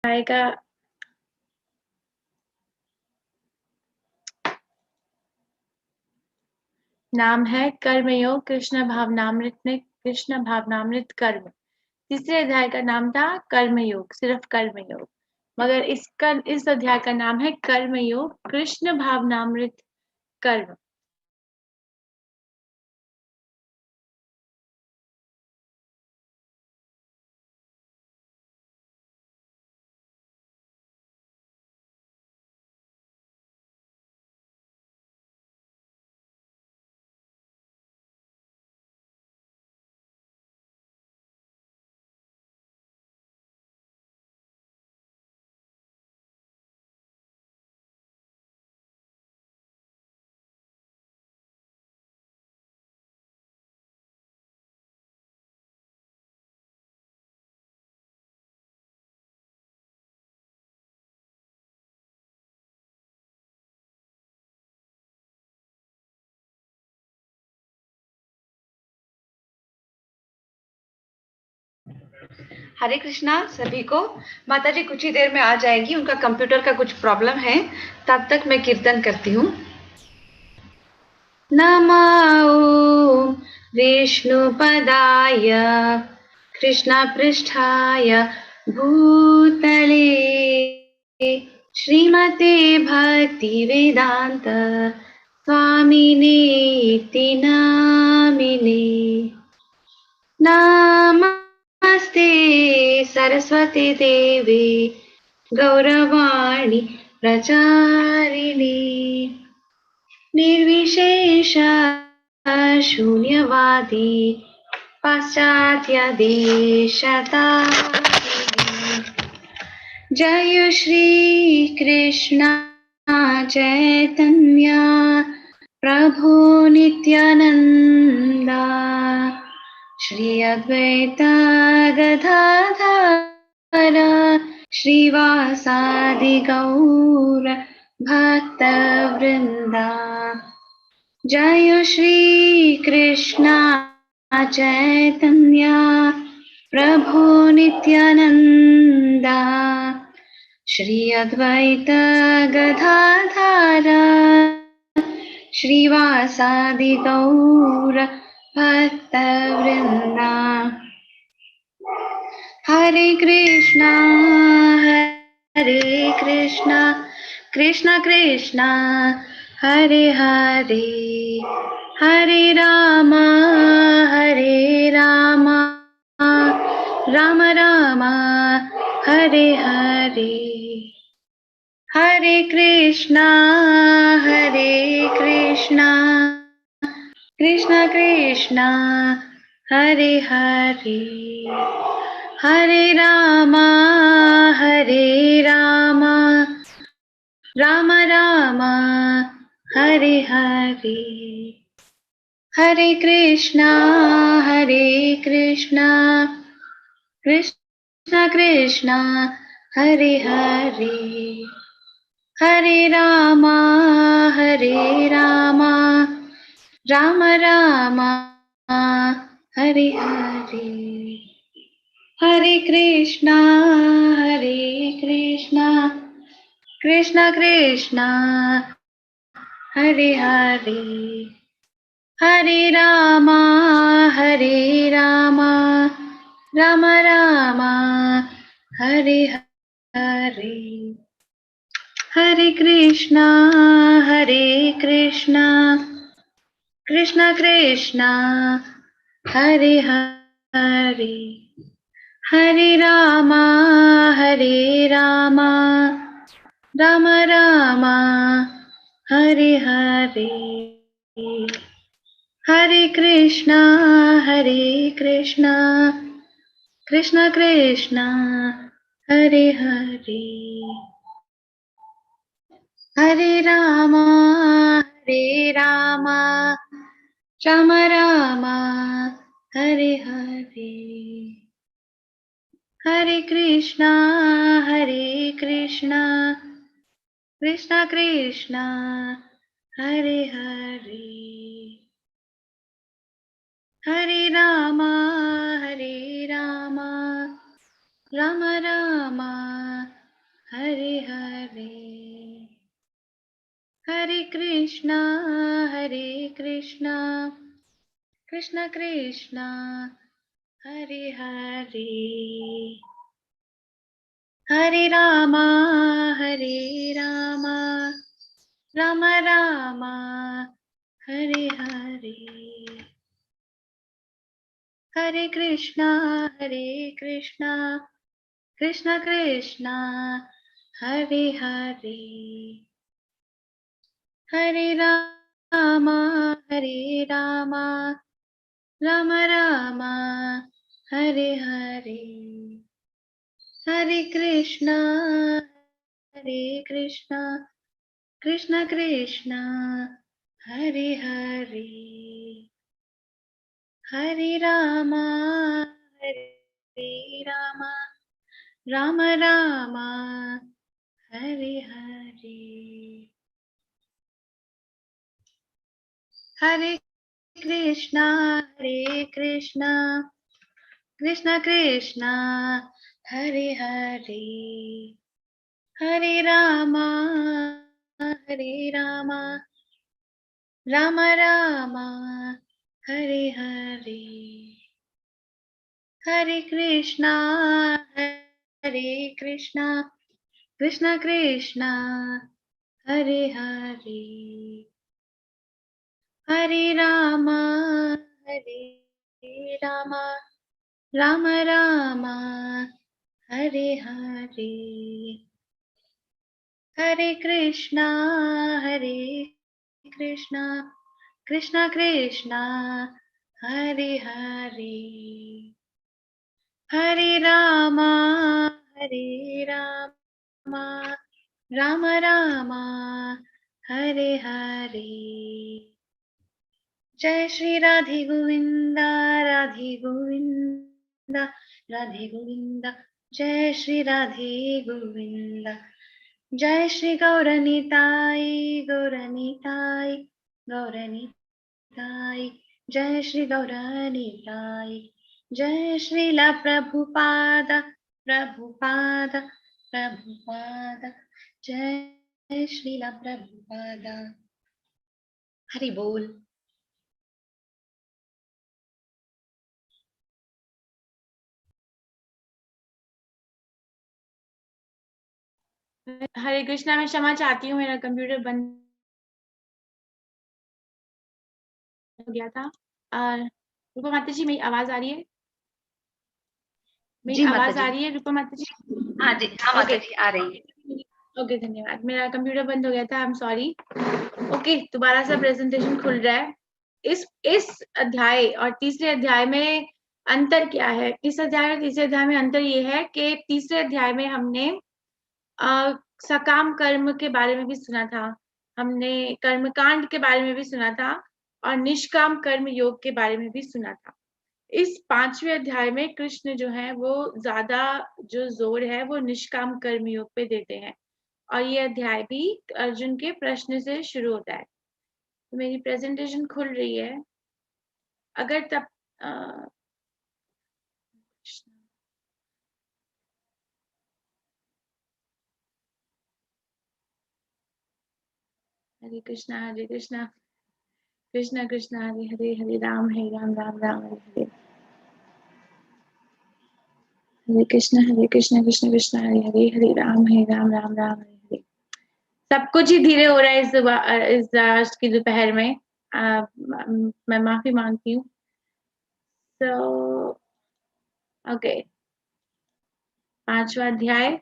आएगा। नाम है कर्मयोग कृष्ण भावनामृत में कृष्ण भावनामृत कर्म। तीसरे अध्याय का नाम था कर्मयोग, सिर्फ कर्मयोग, मगर इस अध्याय का नाम है कर्मयोग कृष्ण भावनामृत कर्म। हरे कृष्णा सभी को। माता जी कुछ ही देर में आ जाएगी, उनका कंप्यूटर का कुछ प्रॉब्लम है, तब तक मैं कीर्तन करती हूँ। नमो विष्णुपदाय कृष्णपृष्ठाय भूतले श्रीमते भक्तिवेदान्त स्वामिनेति नामिने। नमस्ते सरस्वती देवी गौरवाणी प्रचारिणी निर्विशेष शून्यवादी पाश्चात्य देशतारिणी। जय श्री कृष्ण चैतन्य प्रभु नित्यानंदा श्री अद्वैत गदाधर श्रीवासादि गौर भक्तवृंदा। जय श्री कृष्ण चैतन्य प्रभु नित्यानंदा श्री अद्वैत गदाधर श्रीवासादि गौर भक्तवृंदा। हरे कृष्णा कृष्ण कृष्ण हरे हरे, हरे राम राम राम हरे हरे। हरे कृष्णा कृष्ण कृष्ण हरे हरे, हरे राम राम राम हरे हरे। हरे कृष्णा कृष्ण कृष्ण हरे हरे, हरे राम राम राम हरे हरे। हरे कृष्णा कृष्ण कृष्ण हरे हरे, हरे राम राम राम हरे हरे। हरे कृष्णा कृष्ण कृष्ण हरे हरे, हरे राम राम राम हरे हरे। हरे कृष्णा कृष्ण कृष्ण हरे हरे, हरे राम राम राम हरे हरे। हरे कृष्णा कृष्ण कृष्ण हरे हरे, हरे राम राम राम हरे हरे, हरे कृष्णा कृष्ण कृष्णा हरे हरे, हरे रामा राम रामा हरे हरे, हरे कृष्णा कृष्ण कृष्णा हरे हरे, हरे रामा राम रामा हरे हरे, हरे कृष्णा कृष्ण कृष्णा हरे हरे, हरे रामा राम रामा हरे हरे, हरे कृष्णा कृष्ण कृष्णा हरे हरे, हरे रामा राम रामा हरे हरे, हरे कृष्णा कृष्ण कृष्णा हरे हरे, हरे रामा राम रामा हरे हरे, हरे कृष्णा कृष्ण कृष्णा हरे हरे, हरे रामा राम रामा हरे हरे, जय श्री राधे गोविंदा राधे गोविंदा, जय श्री राधे गोविंदा, जय श्री गौरनीताई जय श्री गौरनीताई, जय श्रीला प्रभुपाद जय श्रीला प्रभुपाद। हरि बोल। हरे कृष्णा, मैं क्षमा चाहती हूँ, मेरा कंप्यूटर बंद हो गया था। रूपा माता जी, मेरी आवाज आ रही है? मेरी आवाज आ रही है रूपा माता जी? हाँ जी, हाँ माता जी आ रही है। ओके, धन्यवाद। मेरा कंप्यूटर बंद हो गया था, आई एम सॉरी। ओके, दोबारा से प्रेजेंटेशन खुल रहा है। इस अध्याय और तीसरे अध्याय में अंतर क्या है? इस अध्याय और तीसरे अध्याय में अंतर ये है कि तीसरे अध्याय में हमने सकाम कर्म के बारे में भी सुना था, हमने कर्मकांड के बारे में भी सुना था, और निष्काम कर्म योग के बारे में भी सुना था। इस 5वें अध्याय में कृष्ण जो है वो ज्यादा जो जोर है वो निष्काम कर्म योग पे देते हैं, और ये अध्याय भी अर्जुन के प्रश्न से शुरू होता है। तो मेरी प्रेजेंटेशन खुल रही है, अगर तब हरे कृष्णा कृष्णा कृष्णा हरे हरे, हरे राम राम राम हरे हरे, हरे कृष्ण कृष्ण कृष्ण हरे हरे, हरे राम राम राम हरे हरे। सब कुछ ही धीरे हो रहा है इस आज की दोपहर में, मैं माफी मांगती हूँ। तो ओके, 5वां अध्याय,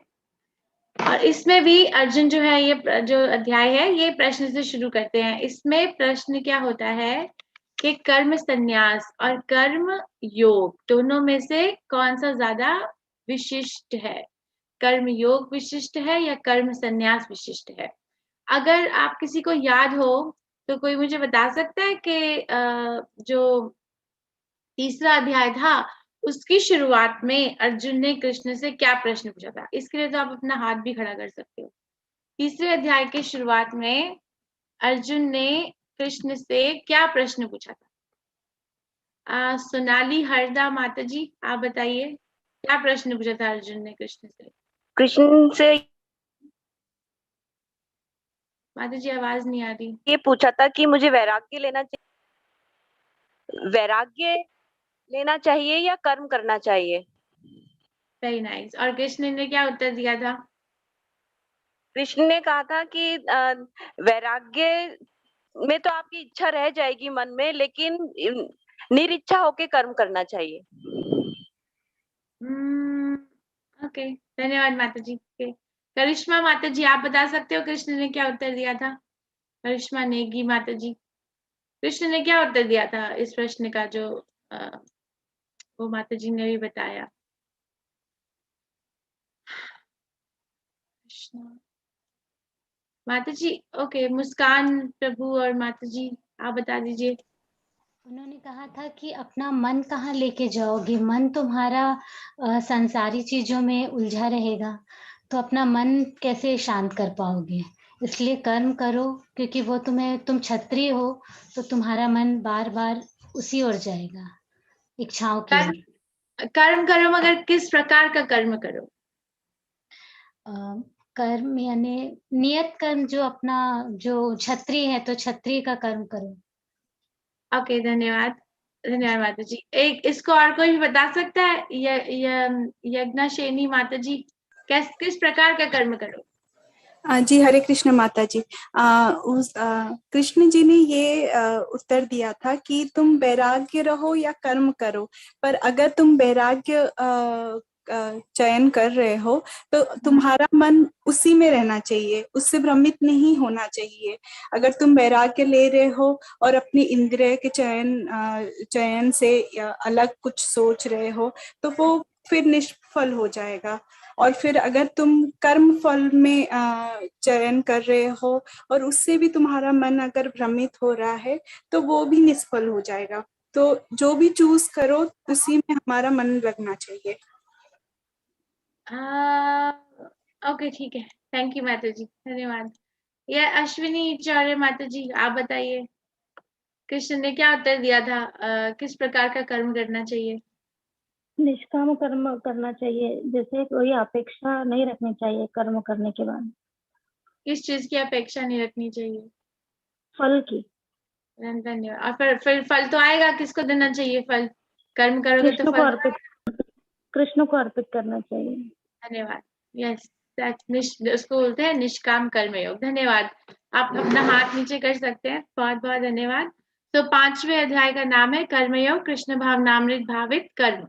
और इसमें भी अर्जुन जो है, ये जो अध्याय है ये प्रश्न से शुरू करते हैं। इसमें प्रश्न क्या होता है कि कर्म संन्यास और कर्म योग दोनों में से कौन सा ज्यादा विशिष्ट है? कर्म योग विशिष्ट है या कर्म संन्यास विशिष्ट है? अगर आप किसी को याद हो तो कोई मुझे बता सकता है कि जो तीसरा अध्याय था उसकी शुरुआत में अर्जुन ने कृष्ण से क्या प्रश्न पूछा था? इसके लिए तो आप अपना हाथ भी खड़ा कर सकते हो। तीसरे अध्याय की शुरुआत में अर्जुन ने कृष्ण से क्या प्रश्न पूछा था? सोनाली हरदा माता जी, आप बताइए क्या प्रश्न पूछा था अर्जुन ने कृष्ण से? कृष्ण से माता जी आवाज नहीं आ रही। ये पूछा था कि मुझे वैराग्य लेना चाहिए या कर्म करना चाहिए। Very nice. और कृष्ण ने क्या उत्तर दिया था? कृष्ण ने कहा था कि वैराग्य में तो आपकी इच्छा रह जाएगी मन में, लेकिन निरिच्छा होके कर्म करना चाहिए। ओके, धन्यवाद माता जी के। करिश्मा माता जी, आप बता सकते हो कृष्ण ने क्या उत्तर दिया था? करिश्मा नेगी माता जी, कृष्ण ने क्या उत्तर दिया था इस प्रश्न का, जो वो माता जी ने भी बताया? कृष्ण माता जी। ओके, मुस्कान प्रभु और माता जी, आप बता दीजिए। उन्होंने कहा था कि अपना मन कहाँ लेके जाओगे, मन तुम्हारा संसारी चीजों में उलझा रहेगा, तो अपना मन कैसे शांत कर पाओगे। इसलिए कर्म करो, क्योंकि वो तुम क्षत्रिय हो, तो तुम्हारा मन बार बार उसी ओर जाएगा, इच्छाओं की ओर। कर्म करो, मगर किस प्रकार का कर्म करो? कर्म यानी नियत कर्म, जो क्षत्रिय है तो क्षत्रिय का कर्म करो। ओके, धन्यवाद। धन्यवाद माता जी। एक इसको और कोई भी बता सकता है? यज्ञाशेनी माता जी, किस प्रकार का कर्म करो? जी, हरे कृष्ण माता जी। कृष्ण जी ने ये उत्तर दिया था कि तुम वैराग्य रहो या कर्म करो, पर अगर तुम वैराग्य चयन कर रहे हो तो तुम्हारा मन उसी में रहना चाहिए, उससे भ्रमित नहीं होना चाहिए। अगर तुम वैराग्य ले रहे हो और अपनी इंद्रिय के चयन से अलग कुछ सोच रहे हो तो वो फिर निष्फल हो जाएगा। और फिर अगर तुम कर्म फल में चयन कर रहे हो और उससे भी तुम्हारा मन अगर भ्रमित हो रहा है तो वो भी निष्फल हो जाएगा। तो जो भी चूज करो उसी में हमारा मन लगना चाहिए। ओके, ठीक है। थैंक यू माता जी, धन्यवाद। ये अश्विनी चौरे माता जी, आप बताइए कृष्ण ने क्या उत्तर दिया था? किस प्रकार का कर्म करना चाहिए? निष्काम कर्म करना चाहिए, जैसे कोई अपेक्षा नहीं रखनी चाहिए कर्म करने के बाद। किस चीज की अपेक्षा नहीं रखनी चाहिए? फल की। धन्यवाद। और फिर फल तो आएगा, किसको देना चाहिए फल? कर्म करोगे तो फल कृष्ण को अर्पित करना चाहिए। धन्यवाद। यस, उसको बोलते हैं निष्काम कर्मयोग। धन्यवाद। आप अपना हाथ नीचे कर सकते हैं। बहुत बहुत धन्यवाद। तो 5वें अध्याय का नाम है कर्मयोग, कृष्ण भावनामृत भावित कर्म।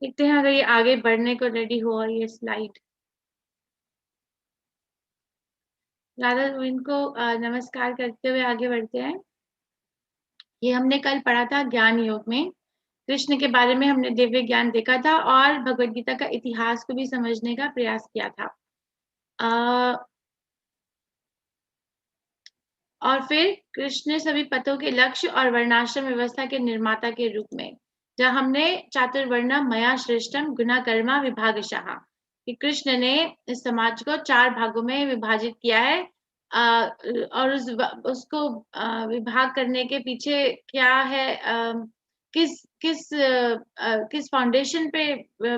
देखते हैं अगर ये आगे बढ़ने को रेडी हुआ ये स्लाइड। राधा इनको नमस्कार करते हुए आगे बढ़ते हैं। ये हमने कल पढ़ा था ज्ञान योग में, कृष्ण के बारे में हमने दिव्य ज्ञान देखा था और भगवत गीता का इतिहास को भी समझने का प्रयास किया था। और फिर कृष्ण सभी पथों के लक्ष्य और वर्णाश्रम व्यवस्था के निर्माता के रूप में, जहाँ हमने चातुर्वर्ण मया श्रेष्ठम गुना कर्मा विभागशः, कि कृष्ण ने इस समाज को 4 भागों में विभाजित किया है। और उसको विभाग करने के पीछे क्या है, किस किस किस फाउंडेशन पे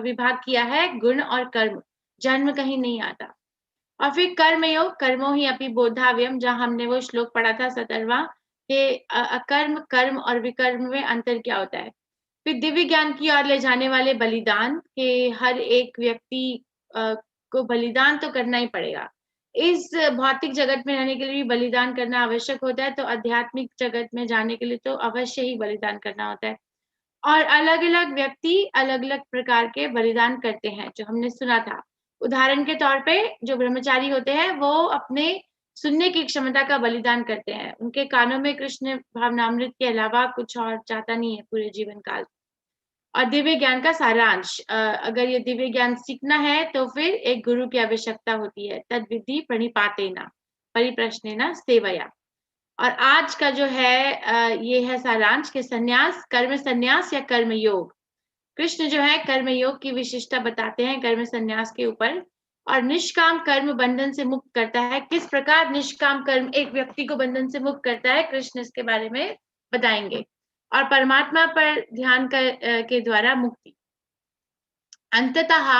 विभाग किया है? गुण और कर्म, जन्म कहीं नहीं आता। और फिर कर्मयोग, कर्मो ही अपि बोधाव्यम, जहां हमने वो श्लोक पढ़ा था 17वां, कि अकर्म, कर्म और विकर्म में अंतर क्या होता है। फिर दिव्य ज्ञान की ओर ले जाने वाले बलिदान, के हर एक व्यक्ति को बलिदान तो करना ही पड़ेगा। इस भौतिक जगत में रहने के लिए भी बलिदान करना आवश्यक होता है, तो आध्यात्मिक जगत में जाने के लिए तो अवश्य ही बलिदान करना होता है। और अलग अलग व्यक्ति अलग अलग प्रकार के बलिदान करते हैं, जो हमने सुना था। उदाहरण के तौर पे जो ब्रह्मचारी होते हैं वो अपने सुनने की क्षमता का बलिदान करते हैं। उनके कानों में कृष्ण भावनामृत के अलावा कुछ और जाता नहीं है पूरे जीवन काल। और दिव्य ज्ञान का सारांश, अगर ये दिव्य ज्ञान सीखना है तो फिर एक गुरु की आवश्यकता होती है। तद विधि प्रणिपातेना परिप्रश्नेना सेवया। और आज का जो है ये है सारांश के संन्यास, कर्म संन्यास या कर्म योग। कृष्ण जो है कर्म योग की विशिष्टता बताते हैं कर्म संन्यास के ऊपर। और निष्काम कर्म बंधन से मुक्त करता है। किस प्रकार निष्काम कर्म एक व्यक्ति को बंधन से मुक्त करता है, कृष्ण इसके बारे में बताएंगे। और परमात्मा पर ध्यान के द्वारा मुक्ति। अंततः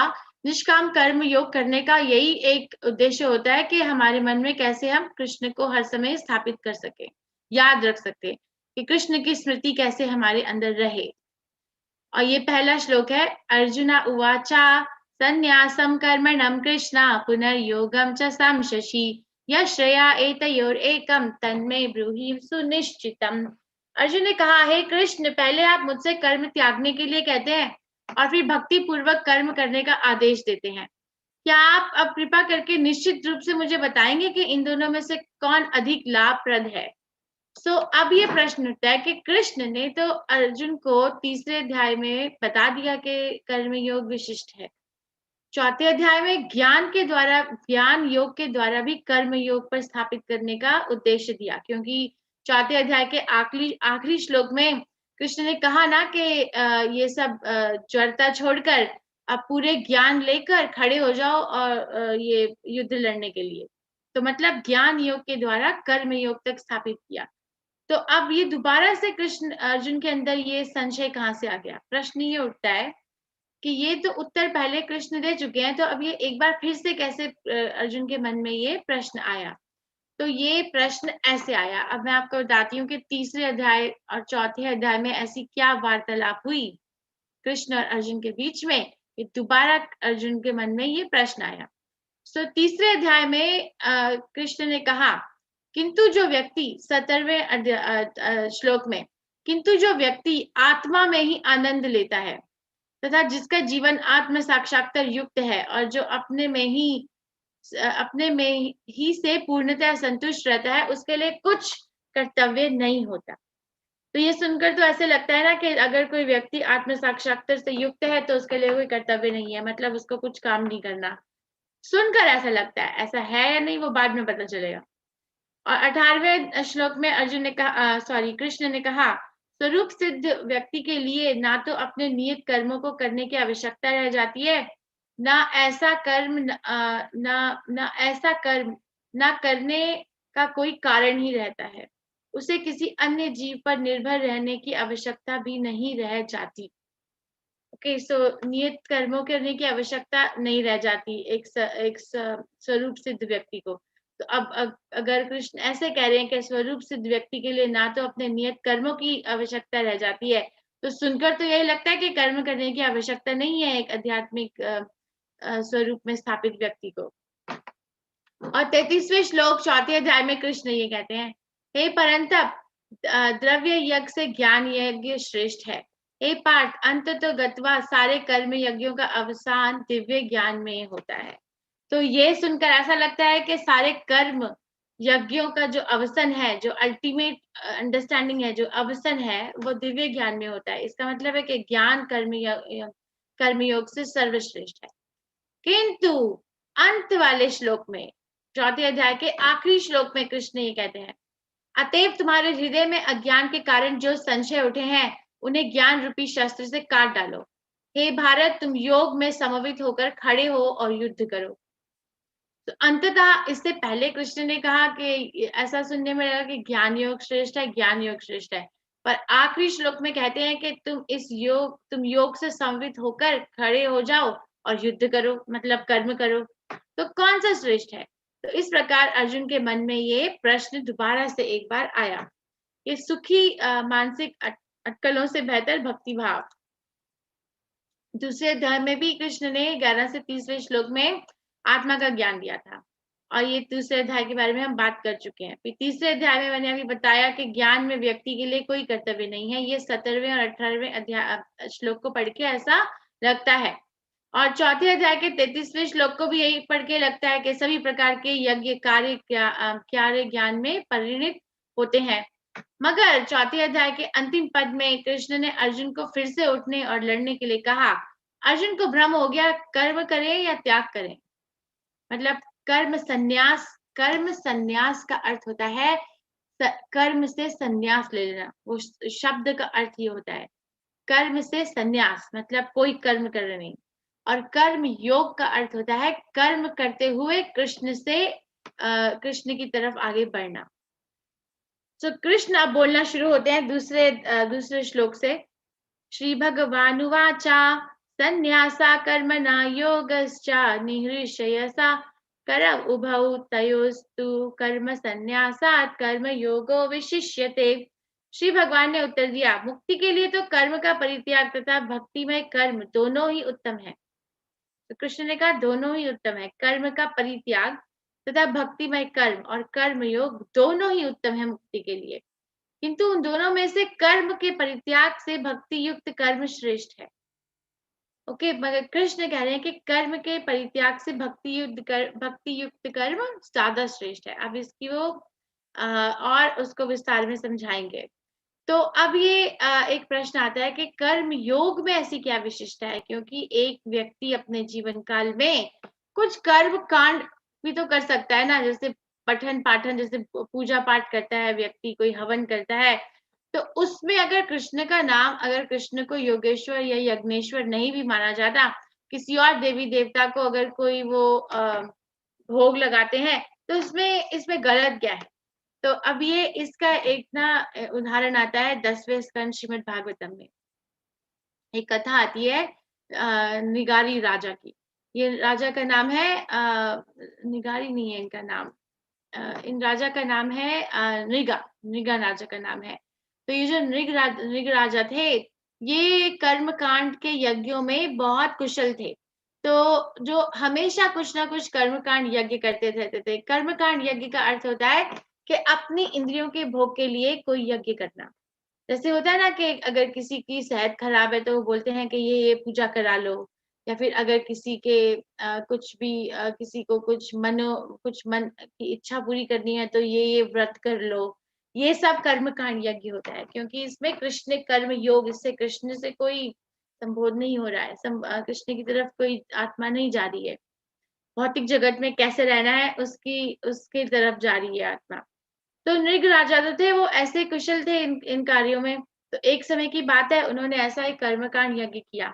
निष्काम कर्म योग करने का यही एक उद्देश्य होता है कि हमारे मन में कैसे हम कृष्ण को हर समय स्थापित कर सके, याद रख सके कि कृष्ण की स्मृति कैसे हमारे अंदर रहे। और ये पहला श्लोक है, अर्जुना उवाचा संन्यासम कर्मणम कृष्णा पुनर्योगम च संशशि यश्रया एतयोरेकम तन्मे ब्रूहि सुनिश्चितम। अर्जुन ने कहा, हे कृष्ण, पहले आप मुझसे कर्म त्यागने के लिए कहते हैं और फिर भक्ति पूर्वक कर्म करने का आदेश देते हैं। क्या आप अब कृपा करके निश्चित रूप से मुझे बताएंगे कि इन दोनों में से कौन अधिक लाभप्रद है? अब ये प्रश्न उठता है कि कृष्ण ने तो अर्जुन को तीसरे अध्याय में बता दिया कि कर्म योग विशिष्ट है। चौथे अध्याय में ज्ञान योग के द्वारा भी कर्म योग पर स्थापित करने का उद्देश्य दिया, क्योंकि चौथे अध्याय के आखिरी श्लोक में कृष्ण ने कहा ना कि ये सब जड़ता छोड़कर अब पूरे ज्ञान लेकर खड़े हो जाओ और ये युद्ध लड़ने के लिए। तो मतलब ज्ञान योग के द्वारा कर्म योग तक स्थापित किया। तो अब ये दोबारा से कृष्ण अर्जुन के अंदर ये संशय कहाँ से आ गया? प्रश्न ये उठता है कि ये तो उत्तर पहले कृष्ण दे चुके हैं, तो अब ये एक बार फिर से कैसे अर्जुन के मन में ये प्रश्न आया? तो ये प्रश्न ऐसे आया। अब मैं आपको बताती हूँ कि तीसरे अध्याय और चौथे अध्याय में ऐसी क्या वार्तालाप हुई कृष्ण और अर्जुन के बीच में, ये दोबारा अर्जुन के मन में ये प्रश्न आया। तीसरे अध्याय में कृष्ण ने कहा, किंतु जो व्यक्ति 17वें श्लोक में, किंतु जो व्यक्ति आत्मा में ही आनंद लेता है तथा जिसका जीवन आत्म साक्षात्कार युक्त है और जो अपने में ही से पूर्णतः संतुष्ट रहता है, उसके लिए कुछ कर्तव्य नहीं होता। तो ये सुनकर तो ऐसे लगता है ना कि अगर कोई व्यक्ति आत्म साक्षात्कार से युक्त है तो उसके लिए कोई कर्तव्य नहीं है, मतलब उसको कुछ काम नहीं करना। सुनकर ऐसा लगता है, ऐसा है या नहीं वो बाद में पता चलेगा। और 18वें श्लोक में अर्जुन ने कहा, कृष्ण ने कहा, स्वरूप सिद्ध व्यक्ति के लिए ना तो अपने नियत कर्मों को करने की आवश्यकता रह जाती है, ना ऐसा कर्म ना करने का कोई कारण ही रहता है। उसे किसी अन्य जीव पर निर्भर रहने की आवश्यकता भी नहीं रह जाती। ओके, सो नियत कर्मों करने की आवश्यकता नहीं रह जाती एक स्वरूप सिद्ध व्यक्ति को। तो अब अगर कृष्ण ऐसे कह रहे हैं कि स्वरूप सिद्ध व्यक्ति के लिए ना तो अपने नियत कर्मों की आवश्यकता रह जाती है, तो सुनकर तो यही लगता है कि कर्म करने की आवश्यकता नहीं है एक आध्यात्मिक स्वरूप में स्थापित व्यक्ति को। और 33वें श्लोक चौथे अध्याय में कृष्ण ये कहते हैं, हे परंतप, द्रव्य यज्ञ से ज्ञान यज्ञ श्रेष्ठ है। हे पार्थ, अंततो गत्वा सारे कर्म यज्ञों का अवसान दिव्य ज्ञान में होता है। तो ये सुनकर ऐसा लगता है कि सारे कर्म यज्ञों का जो अवसान है, जो अल्टीमेट अंडरस्टैंडिंग है, जो अवसान है, वो दिव्य ज्ञान में होता है। इसका मतलब है कि ज्ञान कर्मयोग से सर्वश्रेष्ठ है। किंतु अंत वाले श्लोक में, चौथे अध्याय के आखिरी श्लोक में कृष्ण ये कहते हैं, अतएव तुम्हारे हृदय में अज्ञान के कारण जो संशय उठे हैं उन्हें ज्ञान रूपी शस्त्र से काट डालो। हे भारत, तुम योग में समवेत होकर खड़े हो और युद्ध करो। तो अंततः इससे पहले कृष्ण ने कहा कि ऐसा सुनने में लगा कि ज्ञान योग श्रेष्ठ है, ज्ञान योग श्रेष्ठ है, पर आखिरी श्लोक में कहते हैं कि तुम योग से समवेत होकर खड़े हो जाओ और युद्ध करो, मतलब कर्म करो। तो कौन सा श्रेष्ठ है? तो इस प्रकार अर्जुन के मन में ये प्रश्न दोबारा से एक बार आया। ये सुखी मानसिक अटकलों से बेहतर भक्ति भाव। दूसरे अध्याय में भी कृष्ण ने 11 से 30वें श्लोक में आत्मा का ज्ञान दिया था, और ये दूसरे अध्याय के बारे में हम बात कर चुके हैं। फिर तीसरे अध्याय में मैंने अभी बताया कि ज्ञान में व्यक्ति के लिए कोई कर्तव्य नहीं है। ये 17वें और 18वें अध्याय श्लोक को पढ़ के ऐसा लगता है, और चौथे अध्याय के 33वें श्लोक को भी यही पढ़ के लगता है कि सभी प्रकार के यज्ञ कार्य ज्ञान में परिणित होते हैं। मगर चौथे अध्याय के अंतिम पद में कृष्ण ने अर्जुन को फिर से उठने और लड़ने के लिए कहा। अर्जुन को भ्रम हो गया, कर्म करें या त्याग करें, मतलब कर्म संन्यास का अर्थ होता है कर्म से संन्यास ले लेना। वो शब्द का अर्थ ये होता है, कर्म से संन्यास मतलब कोई कर्म करना नहीं, और कर्म योग का अर्थ होता है कर्म करते हुए कृष्ण की तरफ आगे बढ़ना। तो कृष्ण अब बोलना शुरू होते हैं दूसरे श्लोक से। श्री भगवानुवाचा संन्यासा कर्मणा योगश्च निःश्रेयसा करव उभौ तयोस्तु कर्म संन्यासात् कर्म योगो विशिष्यते। श्री भगवान ने उत्तर दिया, मुक्ति के लिए तो कर्म का परित्याग तथा भक्तिमय कर्म दोनों ही उत्तम है। तो कृष्ण ने कहा दोनों ही उत्तम है, कर्म का परित्याग तथा भक्तिमय कर्म और कर्म योग दोनों ही उत्तम है मुक्ति के लिए, किंतु उन दोनों में से कर्म के परित्याग से भक्ति युक्त कर्म श्रेष्ठ है। ओके, मगर कृष्ण कह रहे हैं कि कर्म के परित्याग से भक्ति युक्त कर्म ज्यादा श्रेष्ठ है। अब इसकी वो और उसको विस्तार में समझाएंगे। तो अब ये एक प्रश्न आता है कि कर्म योग में ऐसी क्या विशिष्टता है, क्योंकि एक व्यक्ति अपने जीवन काल में कुछ कर्म कांड भी तो कर सकता है ना, जैसे पठन पाठन, जैसे पूजा पाठ करता है व्यक्ति, कोई हवन करता है, तो उसमें अगर कृष्ण का नाम, अगर कृष्ण को योगेश्वर या यज्ञेश्वर नहीं भी माना जाता, किसी और देवी देवता को अगर कोई वो भोग लगाते हैं, तो इसमें गलत क्या है। तो अब ये इसका एक ना उदाहरण आता है 10वें स्कंद श्रीमद् भागवतम में। एक कथा आती है निगारी राजा की। ये राजा का नाम है निगारी नहीं है इनका नाम, इन राजा का नाम है नृगा राजा का नाम है। तो ये जो नृग राजा थे, ये कर्म कांड के यज्ञों में बहुत कुशल थे। तो जो हमेशा कुछ ना कुछ कर्म कांड यज्ञ करते रहते थे। कर्म कांड यज्ञ का अर्थ होता है कि अपनी इंद्रियों के भोग के लिए कोई यज्ञ करना। जैसे होता है ना कि अगर किसी की सेहत खराब है तो वो बोलते हैं कि ये पूजा करा लो, या फिर अगर किसी के कुछ भी किसी को कुछ मन की इच्छा पूरी करनी है तो ये व्रत कर लो। ये सब कर्म कांड यज्ञ होता है, क्योंकि इसमें कृष्ण कर्म योग, इससे कृष्ण से कोई संबोध नहीं हो रहा है, कृष्ण की तरफ कोई आत्मा नहीं जा रही है, भौतिक जगत में कैसे रहना है उसकी तरफ जा रही है आत्मा। तो नृग राजा जो थे वो ऐसे कुशल थे इन कार्यों में। तो एक समय की बात है, उन्होंने ऐसा एक कर्मकांड यज्ञ किया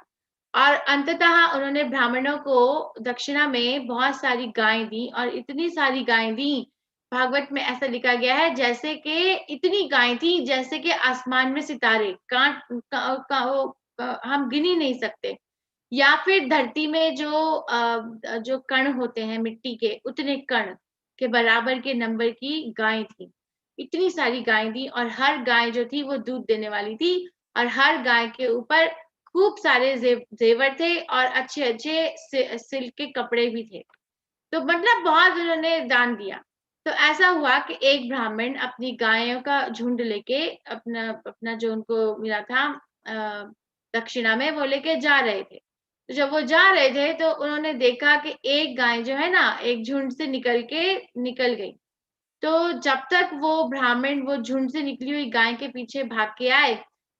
और अंततः उन्होंने ब्राह्मणों को दक्षिणा में बहुत सारी गायें दी, और इतनी सारी गायें दी, भागवत में ऐसा लिखा गया है जैसे कि इतनी गायें थी जैसे कि आसमान में सितारे हम गिन ही नहीं सकते, या फिर धरती में जो कण होते हैं मिट्टी के, उतने कण के बराबर के नंबर की गायें थी। इतनी सारी गायें थी, और हर गाय जो थी वो दूध देने वाली थी, और हर गाय के ऊपर खूब सारे जेवर थे और अच्छे अच्छे सिल्क के कपड़े भी थे। तो मतलब बहुत उन्होंने दान दिया। तो ऐसा हुआ कि एक ब्राह्मण अपनी गायों का झुंड लेके अपना जो उनको मिला था दक्षिणा में, वो लेके जा रहे थे। तो जब वो जा रहे थे तो उन्होंने देखा कि एक गाय जो है ना, एक झुंड से निकल गई। तो जब तक वो ब्राह्मण वो झुंड से निकली हुई गाय के पीछे भाग के आए,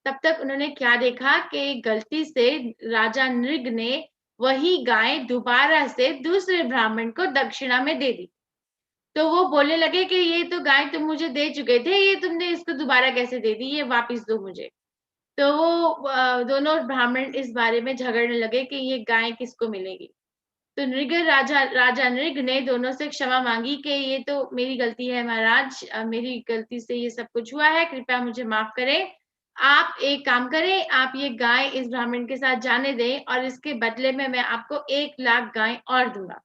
तब तक उन्होंने क्या देखा कि गलती से राजा नृग ने वही गाय दोबारा से दूसरे ब्राह्मण को दक्षिणा में दे दी। तो वो बोलने लगे कि ये तो गाय तुम मुझे दे चुके थे, ये तुमने इसको दोबारा कैसे दे दी, ये वापस दो मुझे। तो वो दोनों ब्राह्मण इस बारे में झगड़ने लगे कि ये गाय किसको मिलेगी। तो राजा नृग ने दोनों से क्षमा मांगी कि ये तो मेरी गलती है महाराज, मेरी गलती से ये सब कुछ हुआ है, कृपया मुझे माफ करें। आप एक काम करें, आप ये गाय इस ब्राह्मण के साथ जाने दें, और इसके बदले में मैं आपको 1,00,000 गाय और दूंगा।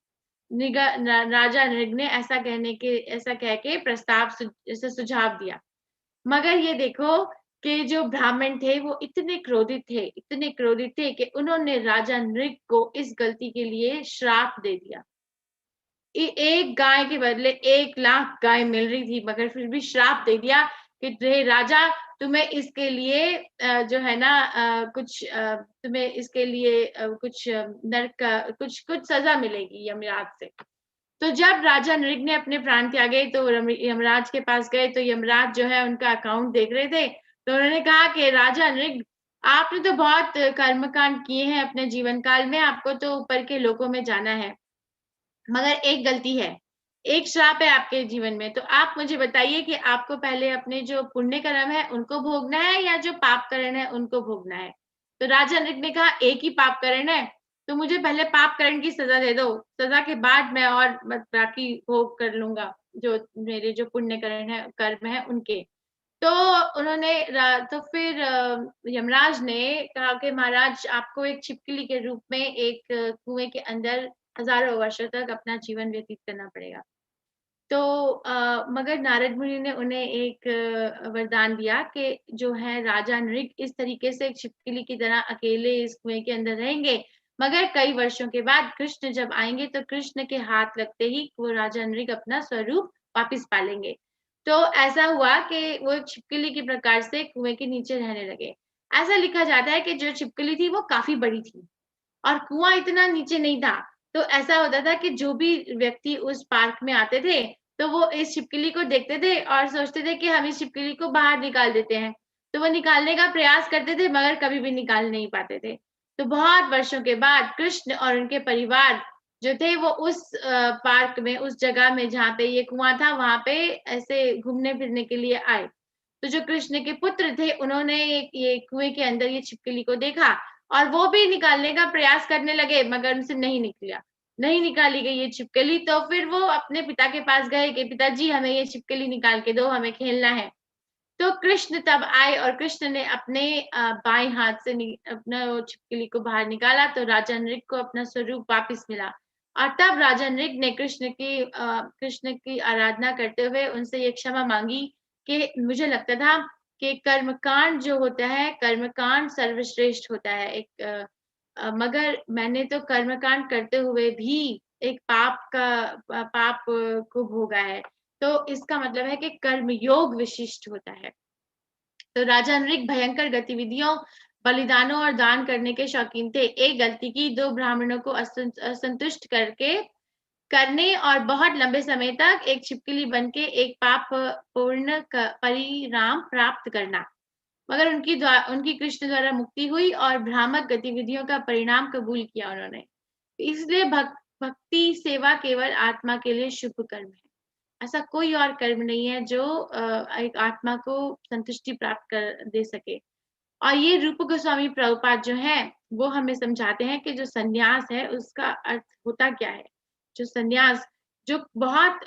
राजा नृग ने ऐसा कह के प्रस्ताव सुझाव दिया। मगर ये देखो कि जो ब्राह्मण थे वो इतने क्रोधित थे कि उन्होंने राजा नृग को इस गलती के लिए श्राप दे दिया। एक गाय के बदले 1,00,000 गाय मिल रही थी, मगर फिर भी श्राप दे दिया कि हे राजा, तुम्हें इसके लिए जो है ना तुम्हें इसके लिए कुछ नरक का कुछ सजा मिलेगी यमराज से। तो जब राजा नृग ने अपने प्राण त्यागे तो यमराज के पास गए, तो यमराज जो है उनका अकाउंट देख रहे थे। तो उन्होंने कहा कि राजा नृग, आपने तो बहुत कर्मकांड किए हैं अपने जीवन काल में, आपको तो ऊपर के लोकों में जाना है, मगर एक गलती है, एक श्राप है आपके जीवन में। तो आप मुझे बताइए कि आपको पहले अपने जो पुण्य कर्म है उनको भोगना है या जो पाप करण है उनको भोगना है। तो राजा नृग ने कहा एक ही पाप करण है, तो मुझे पहले पाप करण की सजा दे दो, सजा के बाद मैं और बाकी भोग कर लूंगा जो मेरे जो पुण्य करण है कर्म है उनके। तो तो फिर यमराज ने कहा कि महाराज आपको एक छिपकली के रूप में एक कुएं के अंदर हजारों वर्षों तक अपना जीवन व्यतीत करना पड़ेगा। तो मगर नारद मुनि ने उन्हें एक वरदान दिया कि जो है राजा नृग इस तरीके से एक छिपकली की तरह अकेले इस कुएं के अंदर रहेंगे, मगर कई वर्षों के बाद कृष्ण जब आएंगे तो कृष्ण के हाथ लगते ही वो राजा नृग अपना स्वरूप वापिस पा लेंगे। तो ऐसा हुआ कि वो एक छिपकली के प्रकार से कुएं के नीचे रहने लगे। ऐसा लिखा जाता है कि जो छिपकली थी वो काफी बड़ी थी और कुआं इतना नीचे नहीं था। तो ऐसा होता था कि जो भी व्यक्ति उस पार्क में आते थे तो वो इस छिपकली को देखते थे और सोचते थे कि हम इस छिपकली को बाहर निकाल देते हैं। तो वो निकालने का प्रयास करते थे मगर कभी भी निकाल नहीं पाते थे। तो बहुत वर्षों के बाद कृष्ण और उनके परिवार जो थे वो उस पार्क में, उस जगह में जहाँ पे ये कुआं था वहां पे ऐसे घूमने फिरने के लिए आए। तो जो कृष्ण के पुत्र थे उन्होंने ये कुएं के अंदर ये छिपकली को देखा और वो भी निकालने का प्रयास करने लगे मगर उनसे नहीं निकाली गई ये छिपकली। तो फिर वो अपने पिता के पास गए कि पिताजी हमें ये छिपकली निकाल के दो, हमें खेलना है। तो कृष्ण तब आए और कृष्ण ने अपने बाएं हाथ से अपना वो छिपकली को बाहर निकाला तो राजा नृग को अपना स्वरूप वापस मिला। और तब राजा नृग ने कृष्ण की आराधना करते हुए उनसे ये क्षमा मांगी कि मुझे लगता था कि कर्मकांड जो होता है, कर्मकांड सर्वश्रेष्ठ होता है। मगर मैंने तो कर्मकांड करते हुए भी एक पाप को भोगा है। तो इसका मतलब है कि कर्म योग विशिष्ट होता है। तो राजा नृग भयंकर गतिविधियों, बलिदानों और दान करने के शौकीन थे। एक गलती की, 2 ब्राह्मणों को असंतुष्ट करने और बहुत लंबे समय तक एक छिपकली बनके एक पाप पूर्ण परिणाम प्राप्त करना। मगर उनकी कृष्ण द्वारा मुक्ति हुई और भ्रामक गतिविधियों का परिणाम कबूल किया उन्होंने। इसलिए भक्ति सेवा केवल आत्मा के लिए शुभ कर्म है। ऐसा कोई और कर्म नहीं है जो एक आत्मा को संतुष्टि प्राप्त कर दे सके। और ये रूप गोस्वामी प्रभुपाद जो है वो हमें समझाते हैं कि जो संन्यास है उसका अर्थ होता क्या है। जो संन्यास, जो बहुत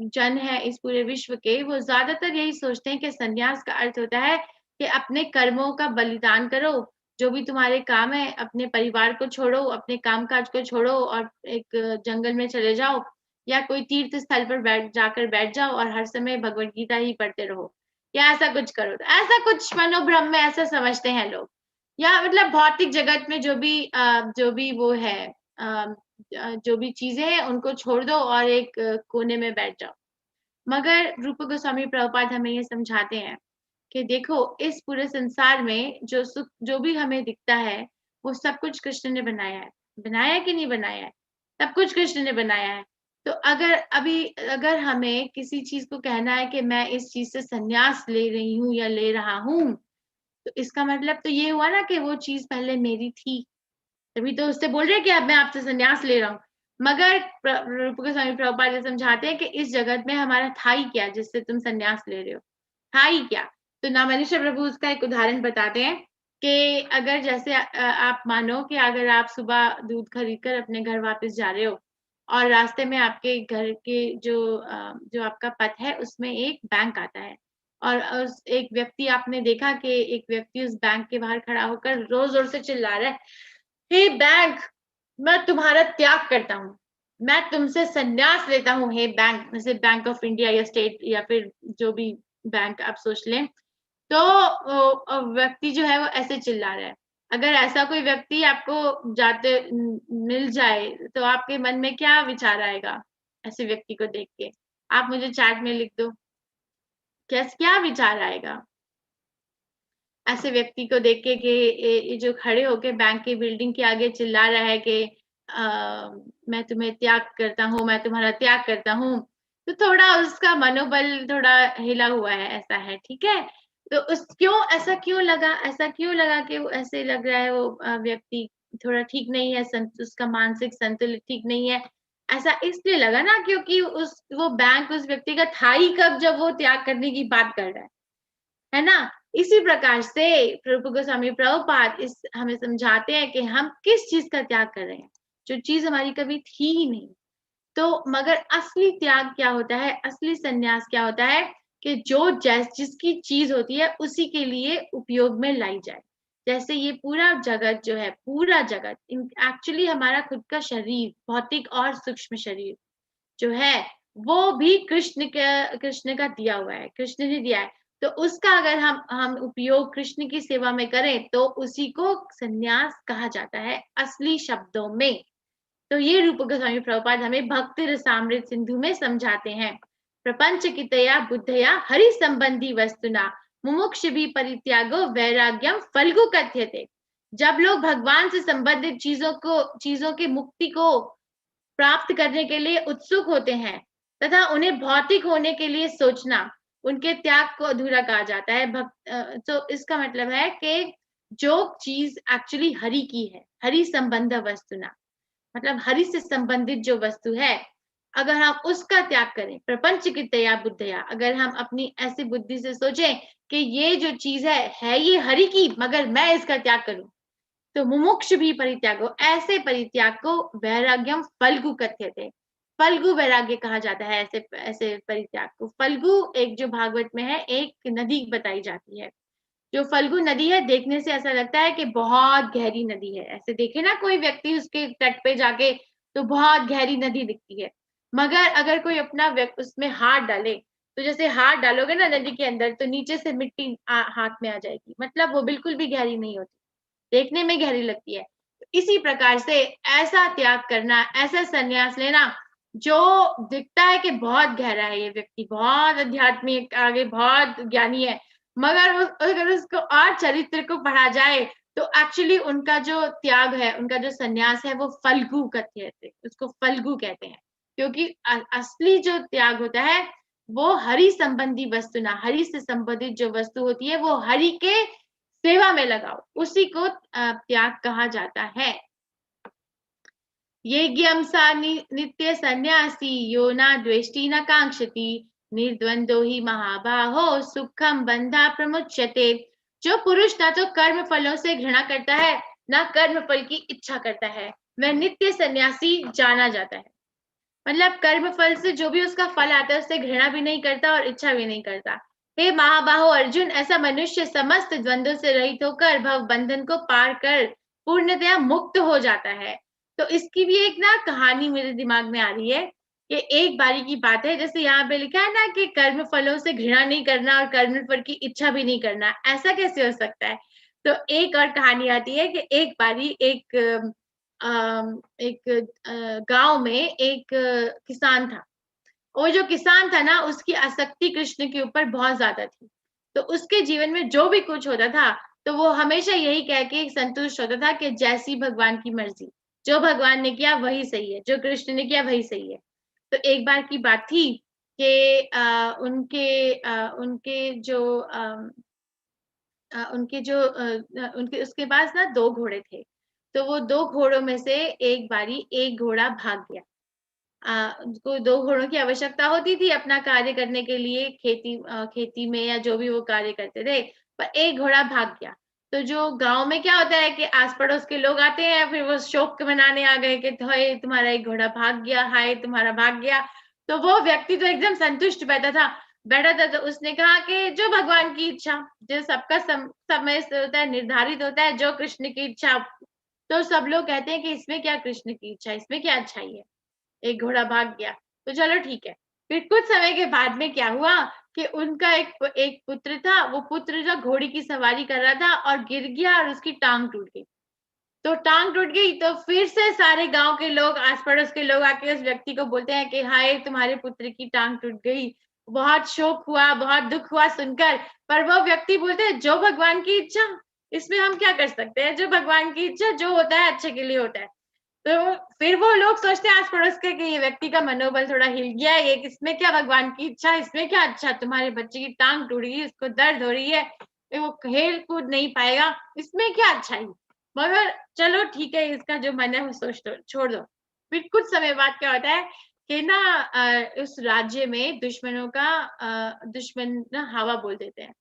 जन है इस पूरे विश्व के, वो ज्यादातर यही सोचते हैं कि संन्यास का अर्थ होता है कि अपने कर्मों का बलिदान करो, जो भी तुम्हारे काम है अपने परिवार को छोड़ो, अपने कामकाज को छोड़ो और एक जंगल में चले जाओ या कोई तीर्थ स्थल पर बैठ जाओ और हर समय भगवत गीता ही पढ़ते रहो या ऐसा कुछ करो। तो ऐसा कुछ मनोभ्रम में ऐसा समझते हैं लोग, या मतलब भौतिक जगत में जो भी वो है, जो भी चीजें हैं उनको छोड़ दो और एक कोने में बैठ जाओ। मगर रूप गोस्वामी प्रभुपाद हमें ये समझाते हैं कि देखो इस पूरे संसार में जो सुख जो भी हमें दिखता है वो सब कुछ कृष्ण ने बनाया है। बनाया कि नहीं बनाया है? सब कुछ कृष्ण ने बनाया है। तो अगर हमें किसी चीज को कहना है कि मैं इस चीज से संन्यास ले रही हूँ या ले रहा हूँ, तो इसका मतलब तो ये हुआ ना कि वो चीज पहले मेरी थी, तभी तो उससे बोल रहे कि अब मैं आपसे संन्यास ले रहा हूँ। मगर रूप गोस्वामी प्रभुपाद ये समझाते हैं कि इस जगत में हमारा था ही क्या जिससे तुम संन्यास ले रहे हो, था ही क्या। तो नामनीश्वर प्रभु उसका एक उदाहरण बताते हैं कि अगर जैसे आप मानो कि अगर आप सुबह दूध खरीद कर अपने घर वापस जा रहे हो और रास्ते में आपके घर के जो आपका पथ है उसमें एक बैंक आता है और उस एक व्यक्ति आपने देखा कि एक व्यक्ति उस बैंक के बाहर खड़ा होकर जोर जोर से चिल्ला रहा है, हे बैंक, मैं तुम्हारा त्याग करता हूँ, मैं तुमसे संन्यास लेता हूँ। हे बैंक, जैसे बैंक ऑफ इंडिया या स्टेट या फिर जो भी बैंक आप सोच लें, तो व्यक्ति जो है वो ऐसे चिल्ला रहा है। अगर ऐसा कोई व्यक्ति आपको जाते मिल जाए तो आपके मन में क्या विचार आएगा ऐसे व्यक्ति को देख के? आप मुझे चैट में लिख दो, क्या विचार आएगा ऐसे व्यक्ति को देख के कि ये जो खड़े होके बैंक की बिल्डिंग के आगे चिल्ला रहा है कि मैं तुम्हें त्याग करता हूँ, मैं तुम्हारा त्याग करता हूँ। तो थोड़ा उसका मनोबल थोड़ा हिला हुआ है, ऐसा है, ठीक है। तो ऐसा क्यों लगा कि वो ऐसे लग रहा है, वो व्यक्ति थोड़ा ठीक नहीं है, उसका मानसिक संतुलन ठीक नहीं है। ऐसा इसलिए लगा ना क्योंकि वो बैंक उस व्यक्ति का था ही कब जब वो त्याग करने की बात कर रहा है ना। इसी प्रकार से प्रभु गोस्वामी प्रभुपाद हमें समझाते हैं कि हम किस चीज का त्याग कर रहे हैं, जो चीज हमारी कभी थी ही नहीं। तो मगर असली त्याग क्या होता है, असली संन्यास क्या होता है? कि जिसकी चीज होती है उसी के लिए उपयोग में लाई जाए। जैसे ये पूरा जगत जो है, पूरा जगत एक्चुअली हमारा खुद का शरीर, भौतिक और सूक्ष्म शरीर जो है, वो भी कृष्ण का दिया हुआ है, कृष्ण ने दिया है। तो उसका अगर हम उपयोग कृष्ण की सेवा में करें तो उसी को संन्यास कहा जाता है असली शब्दों में। तो ये रूप गोस्वामी प्रभुपाद हमें भक्ति रसामृत सिंधु में समझाते हैं। प्रपंच कितया बुद्धया हरि संबंधी वस्तुना मुमुक्ष भी परित्यागो वैराग्यम फल्गु कथ्यते। जब लोग भगवान से संबंधित चीजों की मुक्ति को प्राप्त करने के लिए उत्सुक होते हैं तथा उन्हें भौतिक होने के लिए सोचना उनके त्याग को अधूरा कहा जाता है। तो इसका मतलब है कि जो चीज एक्चुअली हरि की है, हरि संबंध वस्तुना, मतलब हरि से संबंधित जो वस्तु है, अगर हम उसका त्याग करें, प्रपंच की तया बुद्धया, अगर हम अपनी ऐसी बुद्धि से सोचें कि ये जो चीज है ये हरि की, मगर मैं इसका त्याग करूं, तो मुमुक्ष भी परित्यागो, ऐसे परित्याग को वैराग्यम फल्गु कथ्यते, फल्गु वैराग्य कहा जाता है। ऐसे परित्याग को, फल्गु एक जो भागवत में है एक नदी बताई जाती है। जो फल्गु नदी है, देखने से ऐसा लगता है कि बहुत गहरी नदी है। ऐसे देखे ना कोई व्यक्ति उसके तट पे जाके तो बहुत गहरी नदी दिखती है, मगर अगर कोई अपना उसमें हाथ डाले, तो जैसे हाथ डालोगे ना नदी के अंदर तो नीचे से मिट्टी हाथ में आ जाएगी, मतलब वो बिल्कुल भी गहरी नहीं होती, देखने में गहरी लगती है। तो इसी प्रकार से ऐसा त्याग करना, ऐसा संन्यास लेना जो दिखता है कि बहुत गहरा है, ये व्यक्ति बहुत आध्यात्मिक, आगे बहुत ज्ञानी है, मगर अगर उसको और चरित्र को पढ़ा जाए तो एक्चुअली उनका जो त्याग है, उनका जो संन्यास है, वो फल्गु कहते हैं, उसको फल्गु कहते हैं। क्योंकि असली जो त्याग होता है वो हरि संबंधी वस्तु ना, हरि से संबंधित जो वस्तु होती है वो हरि के सेवा में लगाओ, उसी को त्याग कहा जाता है। येज्ञम सा नित्य सन्यासी यो ना द्वेष्टि न कांक्षति निर्द्वंदो ही महाबाहो सुखम बंधा प्रमुच्यते। जो पुरुष ना तो कर्म फलों से घृणा करता है, ना कर्म फल की इच्छा करता है, वह नित्य सन्यासी जाना जाता है। मतलब कर्म फल से जो भी उसका फल आता है उससे घृणा भी नहीं करता और इच्छा भी नहीं करता। हे महाबाहो अर्जुन, ऐसा मनुष्य समस्त द्वंद्वों से रहित होकर भव बंधन को पार कर पूर्णतया मुक्त हो जाता है। तो इसकी भी एक ना कहानी मेरे दिमाग में आ रही है कि एक बारी की बात है, जैसे यहाँ पे लिखा है ना कि कर्म फलों से घृणा नहीं करना और कर्म फल की इच्छा भी नहीं करना, ऐसा कैसे हो सकता है। तो एक और कहानी आती है कि एक बारी एक गांव में एक किसान था। वो जो किसान था ना, उसकी आसक्ति कृष्ण के ऊपर बहुत ज्यादा थी। तो उसके जीवन में जो भी कुछ होता था तो वो हमेशा यही कह के संतुष्ट होता था कि जैसी भगवान की मर्जी, जो भगवान ने किया वही सही है, जो कृष्ण ने किया वही सही है। तो एक बार की बात थी कि उनके उसके पास ना 2 घोड़े थे। तो वो 2 घोड़ों में से एक बारी एक घोड़ा भाग गया। उनको 2 घोड़ों की आवश्यकता होती थी अपना कार्य करने के लिए, खेती में या जो भी वो कार्य करते थे, पर एक घोड़ा भाग गया। तो जो गांव में क्या होता है कि आस पड़ोस के लोग आते हैं, फिर वो शोक मनाने आ गए कि हाय तुम्हारा एक घोड़ा भाग गया, हाय तुम्हारा भाग गया। तो वो व्यक्ति तो एकदम संतुष्ट बैठा था। तो उसने कहा कि जो भगवान की इच्छा, जो सबका समय से होता है, निर्धारित होता है, जो कृष्ण की इच्छा। तो सब लोग कहते हैं कि इसमें क्या कृष्ण की इच्छा, इसमें क्या अच्छाई है, एक घोड़ा भाग गया तो चलो ठीक है। फिर कुछ समय के बाद में क्या हुआ कि उनका एक पुत्र था, वो पुत्र जो घोड़ी की सवारी कर रहा था और गिर गया और उसकी टांग टूट गई। तो टांग टूट गई तो फिर से सारे गांव के लोग, आस पड़ोस के लोग आके उस व्यक्ति को बोलते हैं कि हाय तुम्हारे पुत्र की टांग टूट गई। बहुत शोक हुआ, बहुत दुख हुआ सुनकर। पर वो व्यक्ति बोलते हैं जो भगवान की इच्छा, इसमें हम क्या कर सकते हैं, जो भगवान की इच्छा, जो होता है अच्छे के लिए होता है। तो फिर वो लोग सोचते हैं आस पड़ोस के कि ये व्यक्ति का मनोबल थोड़ा हिल गया है, ये इसमें क्या भगवान की इच्छा, इसमें क्या अच्छा, तुम्हारे बच्चे की टांग टूट गई, इसको दर्द हो रही है, वो खेल कूद नहीं पाएगा, इसमें क्या अच्छाई। मगर चलो ठीक है, इसका जो मन है वो सोच दो, छोड़ दो। फिर कुछ समय बाद क्या होता है कि ना उस राज्य में दुश्मन ना हवा बोल देते हैं।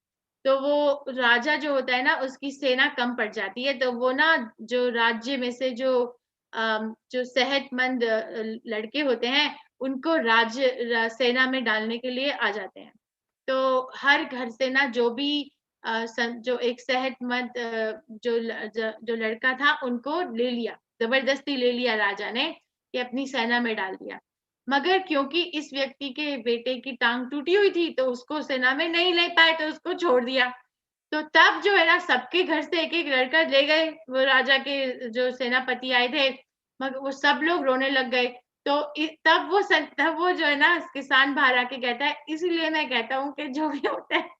तो वो राजा जो होता है ना, उसकी सेना कम पड़ जाती है। तो वो ना जो राज्य में से जो सेहतमंद लड़के होते हैं, उनको सेना में डालने के लिए आ जाते हैं। तो हर घर से ना जो भी जो एक सेहतमंद जो लड़का था उनको ले लिया, जबरदस्ती ले लिया राजा ने कि अपनी सेना में डाल दिया। मगर क्योंकि इस व्यक्ति के बेटे की टांग टूटी हुई थी तो उसको सेना में नहीं ले पाए, तो उसको छोड़ दिया। तो तब जो है ना सबके घर से एक-एक लड़का ले गए, वो राजा के जो सेनापति आए थे, मगर वो सब लोग रोने लग गए। तो तब वो जो है ना किसान बाहर आके कहता है, इसीलिए मैं कहता हूँ कि जो भी होता है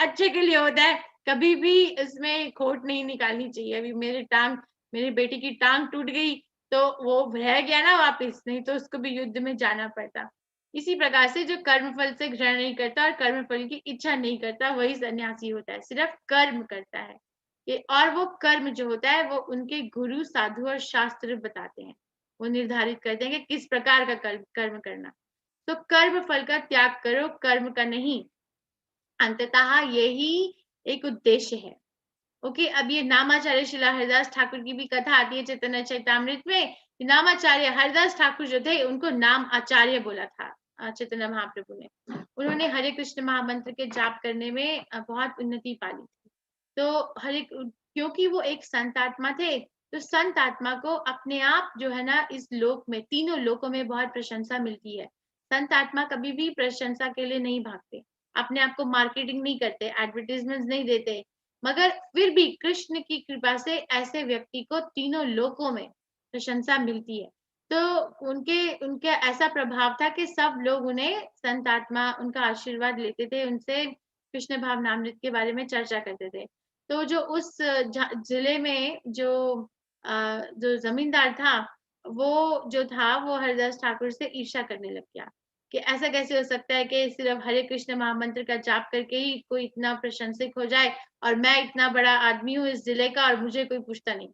अच्छे के लिए होता है, कभी भी इसमें खोट नहीं निकालनी चाहिए। अभी मेरी बेटी की टांग टूट गई, तो वो रह गया ना वापिस, नहीं तो उसको भी युद्ध में जाना पड़ता। इसी प्रकार से जो कर्मफल से घृणा नहीं करता और कर्मफल की इच्छा नहीं करता, वही सन्यासी होता है, सिर्फ कर्म करता है। और वो कर्म जो होता है वो उनके गुरु, साधु और शास्त्र बताते हैं। वो निर्धारित करते हैं कि किस प्रकार का कर्म करना। तो कर्म फल का त्याग करो, कर्म का नहीं। अंततः यही एक उद्देश्य है। ओके, अब ये नामाचार्य शिला हरिदास ठाकुर की भी कथा आती है चैतन्य चरितामृत में। नामाचार्य हरिदास ठाकुर जो थे उनको नाम आचार्य बोला था चैतन्य महाप्रभु ने। उन्होंने हरे कृष्ण महामंत्र के जाप करने में बहुत उन्नति पाली थी। तो क्योंकि वो एक संत आत्मा थे, तो संत आत्मा को अपने आप जो है ना इस लोक में, तीनों लोकों में बहुत प्रशंसा मिलती है। संत आत्मा कभी भी प्रशंसा के लिए नहीं भागते, अपने आप को मार्केटिंग नहीं करते, एडवर्टाइजमेंट नहीं देते, मगर फिर भी कृष्ण की कृपा से ऐसे व्यक्ति को तीनों लोकों में प्रशंसा मिलती है। तो उनके ऐसा प्रभाव था कि सब लोग उन्हें संत आत्मा, उनका आशीर्वाद लेते थे, उनसे कृष्ण भावनामृत के बारे में चर्चा करते थे। तो जो उस जिले में जो जमींदार था, वो हरिदास ठाकुर से ईर्ष्या करने लग गया कि ऐसा कैसे हो सकता है कि सिर्फ हरे कृष्ण महामंत्र का जाप करके ही कोई इतना प्रशंसित हो जाए, और मैं इतना बड़ा आदमी हूँ इस जिले का और मुझे कोई पूछता नहीं।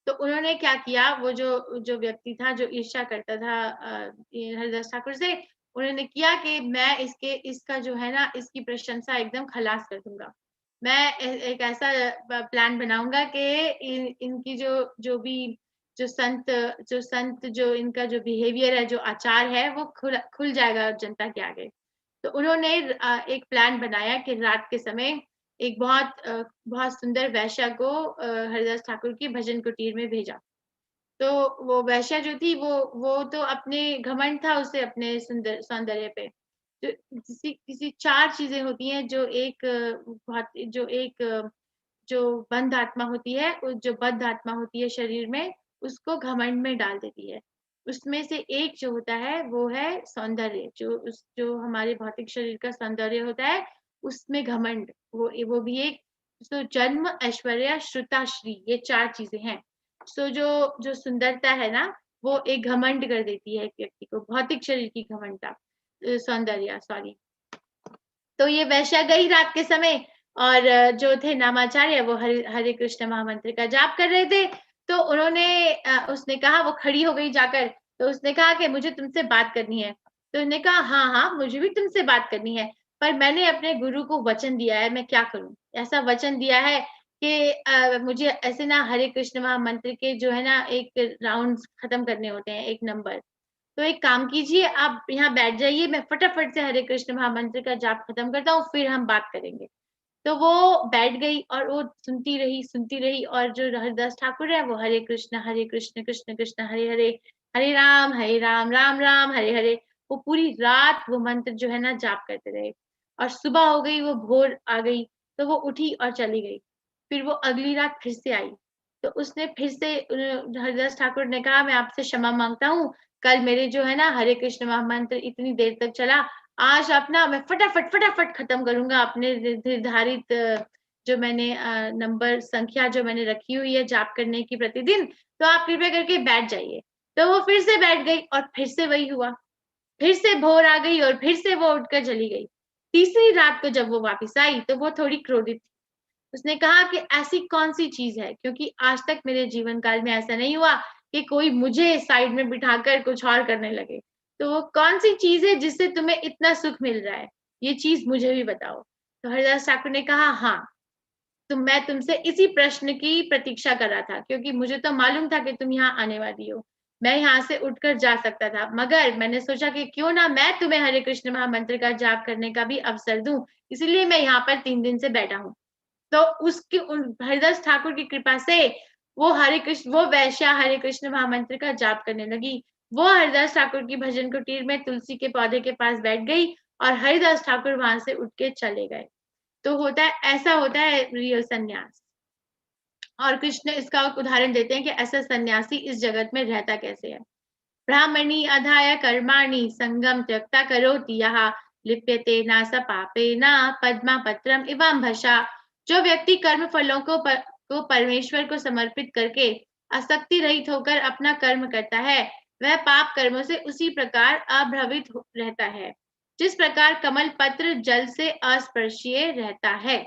तो उन्होंने क्या किया, वो जो व्यक्ति था जो ईर्ष्या करता था हरिदास ठाकुर से, उन्होंने किया कि मैं इसका जो है ना इसकी प्रशंसा एकदम खलास कर दूंगा। मैं एक ऐसा प्लान बनाऊंगा कि इनकी जो संत जो इनका जो बिहेवियर है, जो आचार है, वो खुल जाएगा जनता के आगे। तो उन्होंने एक प्लान बनाया कि रात के समय एक बहुत सुंदर वैश्या को हरिदास ठाकुर की भजन कुटीर में भेजा। तो वो वैश्या जो थी वो तो अपने घमंड था उसे अपने सुंदर सौंदर्य पे। तो किसी 4 चीजें होती हैं जो बंध आत्मा होती है, जो बद्ध आत्मा होती है शरीर में, उसको घमंड में डाल देती है। उसमें से एक जो होता है वो है सौंदर्य, जो हमारे भौतिक शरीर का सौंदर्य होता है, उसमें घमंड, वो भी एक। तो जन्म, ऐश्वर्य, श्रुता, श्री, ये 4 चीजें हैं। सो जो सुंदरता है ना, वो एक घमंड कर देती है एक व्यक्ति को, भौतिक शरीर की घमंडता, सौंदर्य, सॉरी। तो ये वैश्या गई रात के समय, और जो थे नामाचार्य वो हरे कृष्ण महामंत्र का जाप कर रहे थे। तो उसने कहा, वो खड़ी हो गई जाकर, तो उसने कहा कि मुझे तुमसे बात करनी है। तो उसने कहा, हाँ हाँ मुझे भी तुमसे बात करनी है, पर मैंने अपने गुरु को वचन दिया है, मैं क्या करूं। ऐसा वचन दिया है कि मुझे ऐसे ना हरे कृष्ण महामंत्र के जो है ना एक राउंड खत्म करने होते हैं, एक नंबर। तो एक काम कीजिए, आप यहाँ बैठ जाइए, मैं फटाफट से हरे कृष्ण महामंत्र का जाप खत्म करता हूँ, फिर हम बात करेंगे। तो वो बैठ गई और वो सुनती रही, और जो हरिदास ठाकुर है वो हरे कृष्ण कृष्ण कृष्ण हरे हरे, हरे राम राम राम हरे हरे, वो पूरी रात वो मंत्र जो है ना जाप करते रहे। और सुबह हो गई, वो भोर आ गई, तो वो उठी और चली गई। फिर वो अगली रात फिर से आई, तो उसने फिर से हरिदास ठाकुर ने कहा, मैं आपसे क्षमा मांगता हूँ, कल मेरे जो है ना हरे कृष्ण महामंत्र इतनी देर तक चला, आज अपना मैं फटाफट खत्म करूंगा अपने निर्धारित जो मैंने नंबर संख्या जो मैंने रखी हुई है जाप करने की प्रतिदिन, तो आप कृपया करके बैठ जाइए। तो वो फिर से बैठ गई और फिर से वही हुआ, फिर से भोर आ गई और फिर से वो उठकर चली गई। तीसरी रात को जब वो वापस आई तो वो थोड़ी क्रोधित थी। उसने कहा कि ऐसी कौन सी चीज है, क्योंकि आज तक मेरे जीवन काल में ऐसा नहीं हुआ कि कोई मुझे साइड में बिठाकर कुछ और करने लगे। तो वो कौन सी चीज है जिससे तुम्हें इतना सुख मिल रहा है, ये चीज मुझे भी बताओ। तो हरिदास ठाकुर ने कहा, हाँ, तो मैं तुमसे इसी प्रश्न की प्रतीक्षा कर रहा था, क्योंकि मुझे तो मालूम था कि तुम यहाँ आने वाली हो। मैं यहाँ से उठकर जा सकता था, मगर मैंने सोचा कि क्यों ना मैं तुम्हें हरे कृष्ण महामंत्र का जाप करने का भी अवसर दूं, इसलिए मैं यहाँ पर 3 दिन से बैठा हूँ। तो उसकी हरिदास ठाकुर की कृपा से वो वैश्या हरे कृष्ण महामंत्र का जाप करने लगी। वो हरिदास ठाकुर की भजन कुटीर में तुलसी के पौधे के पास बैठ गई और हरिदास ठाकुर वहां से उठ के चले गए। तो ऐसा होता है रियल संन्यास। और कृष्ण इसका उदाहरण देते हैं कि ऐसा सन्यासी इस जगत में रहता कैसे है। ब्राह्मणी अधाय कर्माणि संगम त्यक्ता करोति यः लिप्यते न स पापेन पद्मा पत्रम इवाम्भसा। जो व्यक्ति कर्म फलों को परमेश्वर को समर्पित करके आसक्ति रहित होकर अपना कर्म करता है, वह पाप कर्मों से उसी प्रकार अभ्रवित रहता है जिस प्रकार कमल पत्र जल से अस्पर्शीय रहता है।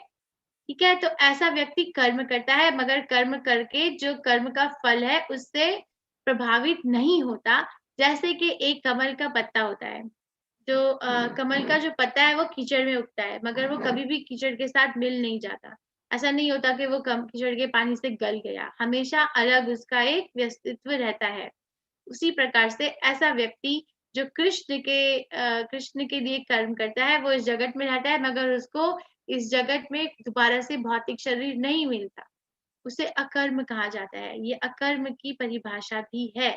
ठीक है, तो ऐसा व्यक्ति कर्म करता है, मगर कर्म करके जो कर्म का फल है उससे प्रभावित नहीं होता। जैसे कि एक कमल का पत्ता होता है, जो कमल का जो पत्ता है वो कीचड़ में उगता है, मगर वो कभी भी कीचड़ के साथ मिल नहीं जाता। ऐसा नहीं होता कि वो कीचड़ के पानी से गल गया, हमेशा अलग उसका एक व्यक्तित्व रहता है। उसी प्रकार से ऐसा व्यक्ति जो कृष्ण के लिए कर्म करता है, वो इस जगत में रहता है, मगर उसको इस जगत में दोबारा से भौतिक शरीर नहीं मिलता। उसे अकर्म कहा जाता है। ये अकर्म की परिभाषा भी है।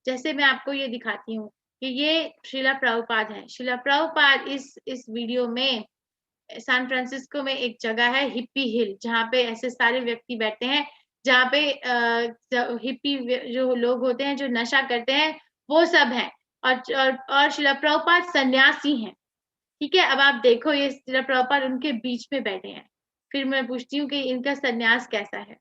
जैसे मैं आपको ये दिखाती हूँ कि ये श्रीला प्रभुपाद है। श्रीला प्रभुपाद इस वीडियो में सैन फ्रांसिस्को में एक जगह है हिप्पी हिल, जहाँ पे ऐसे सारे व्यक्ति बैठते हैं, जहाँ पे हिप्पी जो लोग होते हैं जो नशा करते हैं वो सब हैं, और श्रीला प्रभुपाद सन्यासी हैं। ठीक है, अब आप देखो ये श्रीला प्रभुपाद उनके बीच में बैठे हैं। फिर मैं पूछती हूँ कि इनका सन्यास कैसा है।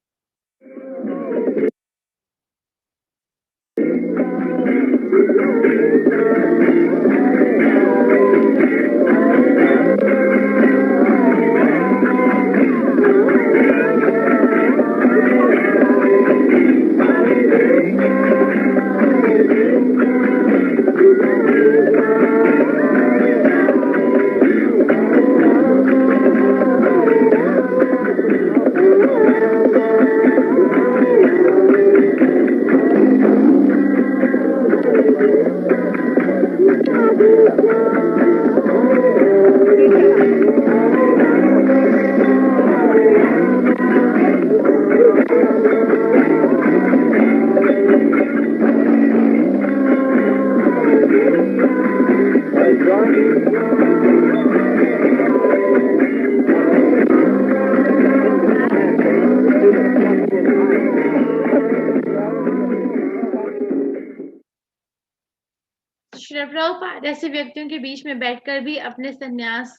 श्रील प्रभुपाद ऐसे व्यक्तियों के बीच में बैठकर भी अपने सन्यास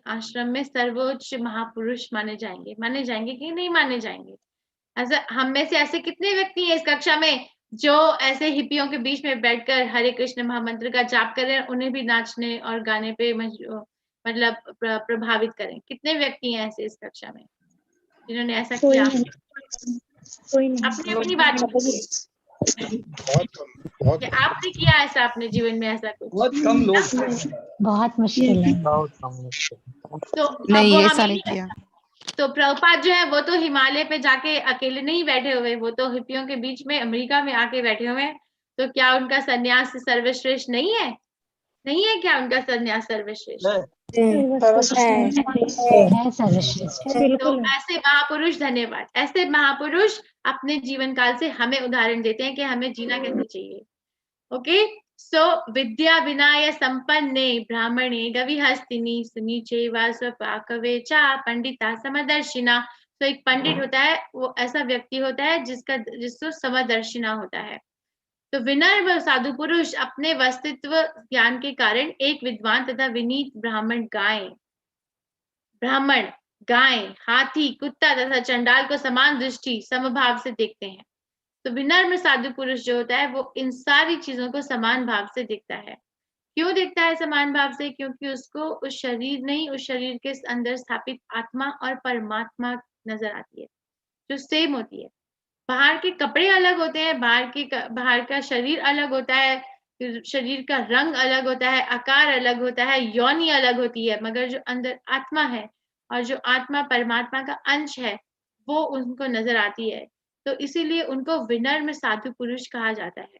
आश्रम में सर्वोच्च महापुरुष माने जाएंगे कि नहीं माने जाएंगे। ऐसा हम में से ऐसे कितने व्यक्ति हैं इस कक्षा में जो ऐसे हिप्पियों के बीच में बैठकर हरे कृष्ण महामंत्र का जाप कर रहे हैं, उन्हें भी नाचने और गाने पे मतलब प्रभावित करें। कितने व्यक्ति हैं ऐसे इस कक्षा में जिन्होंने ऐसा किया? कोई नहीं। अपनी अपनी बात कि आपने किया ऐसा अपने जीवन में? ऐसा कुछ बहुत कम लोग, बहुत मुश्किल है। तो नहीं ऐसा नहीं किया। तो प्रभुपाद जो है वो तो हिमालय पे जाके अकेले नहीं बैठे हुए, वो तो हिप्पियों के बीच में अमेरिका में आके बैठे हुए हैं। तो क्या उनका सन्यास सर्वश्रेष्ठ नहीं है? नहीं है क्या उनका सन्यास सर्वश्रेष्ठ? तो ऐसे महापुरुष, धन्यवाद, ऐसे महापुरुष अपने जीवन काल से हमें उदाहरण देते हैं कि हमें जीना कैसे चाहिए। ओके, सो विद्या विनाय संपन्ने ब्राह्मणे गविहस्तिनी सुनीचे व स्वपाकवे चा पंडिता समदर्शिना। तो एक पंडित होता है, वो ऐसा व्यक्ति होता है जिसको समदर्शिना होता है। तो विनम्र साधु पुरुष अपने वस्तित्व ज्ञान के कारण एक विद्वान तथा विनीत ब्राह्मण गाय, हाथी, कुत्ता तथा चंडाल को समान दृष्टि समभाव से देखते हैं। तो विनम्र साधु पुरुष जो होता है वो इन सारी चीजों को समान भाव से देखता है। क्यों देखता है समान भाव से? क्योंकि उसको उस शरीर नहीं, उस शरीर के अंदर स्थापित आत्मा और परमात्मा नजर आती है जो सेम होती है। बाहर के कपड़े अलग होते हैं, बाहर का शरीर अलग होता है, शरीर का रंग अलग होता है, आकार अलग होता है, योनि अलग होती है, मगर जो अंदर आत्मा है और जो आत्मा परमात्मा का अंश है वो उनको नजर आती है। तो इसीलिए उनको विनम्र साधु पुरुष कहा जाता है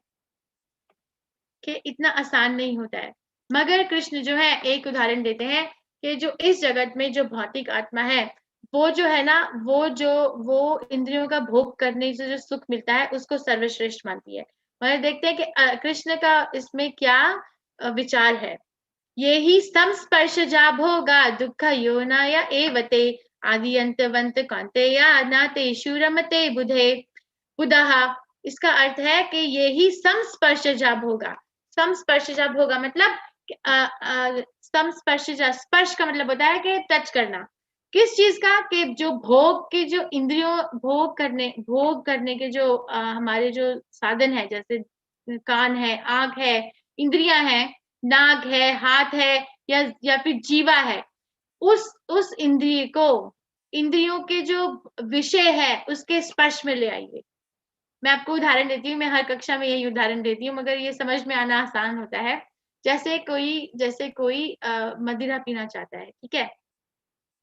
कि इतना आसान नहीं होता है। मगर कृष्ण जो है एक उदाहरण देते हैं कि जो इस जगत में जो भौतिक आत्मा है वो जो है ना, वो इंद्रियों का भोग करने से जो सुख मिलता है उसको सर्वश्रेष्ठ मानती है। मगर देखते हैं कि कृष्ण का इसमें क्या विचार है। ये ही संस्पर्श जा भोगा दुख योनाय एवते आदि अंतवंत कौन्तेया नातेषु रमते बुधे बुधः। इसका अर्थ है कि ये ही संस्पर्श जा भोगा। संस्पर्श जा भोगा मतलब संस्पर्श जा, स्पर्श का मतलब होता है कि टच करना। किस चीज का? कि जो भोग के जो इंद्रियों भोग करने के जो हमारे जो साधन है, जैसे कान है, आंख है, इंद्रियां है, नाक है, हाथ है या फिर जीवा है, उस इंद्रियों के जो विषय है उसके स्पर्श में ले आइए। मैं आपको उदाहरण देती हूँ, मैं हर कक्षा में यही उदाहरण देती हूँ मगर ये समझ में आना आसान होता है। जैसे कोई मदिरा पीना चाहता है, ठीक है,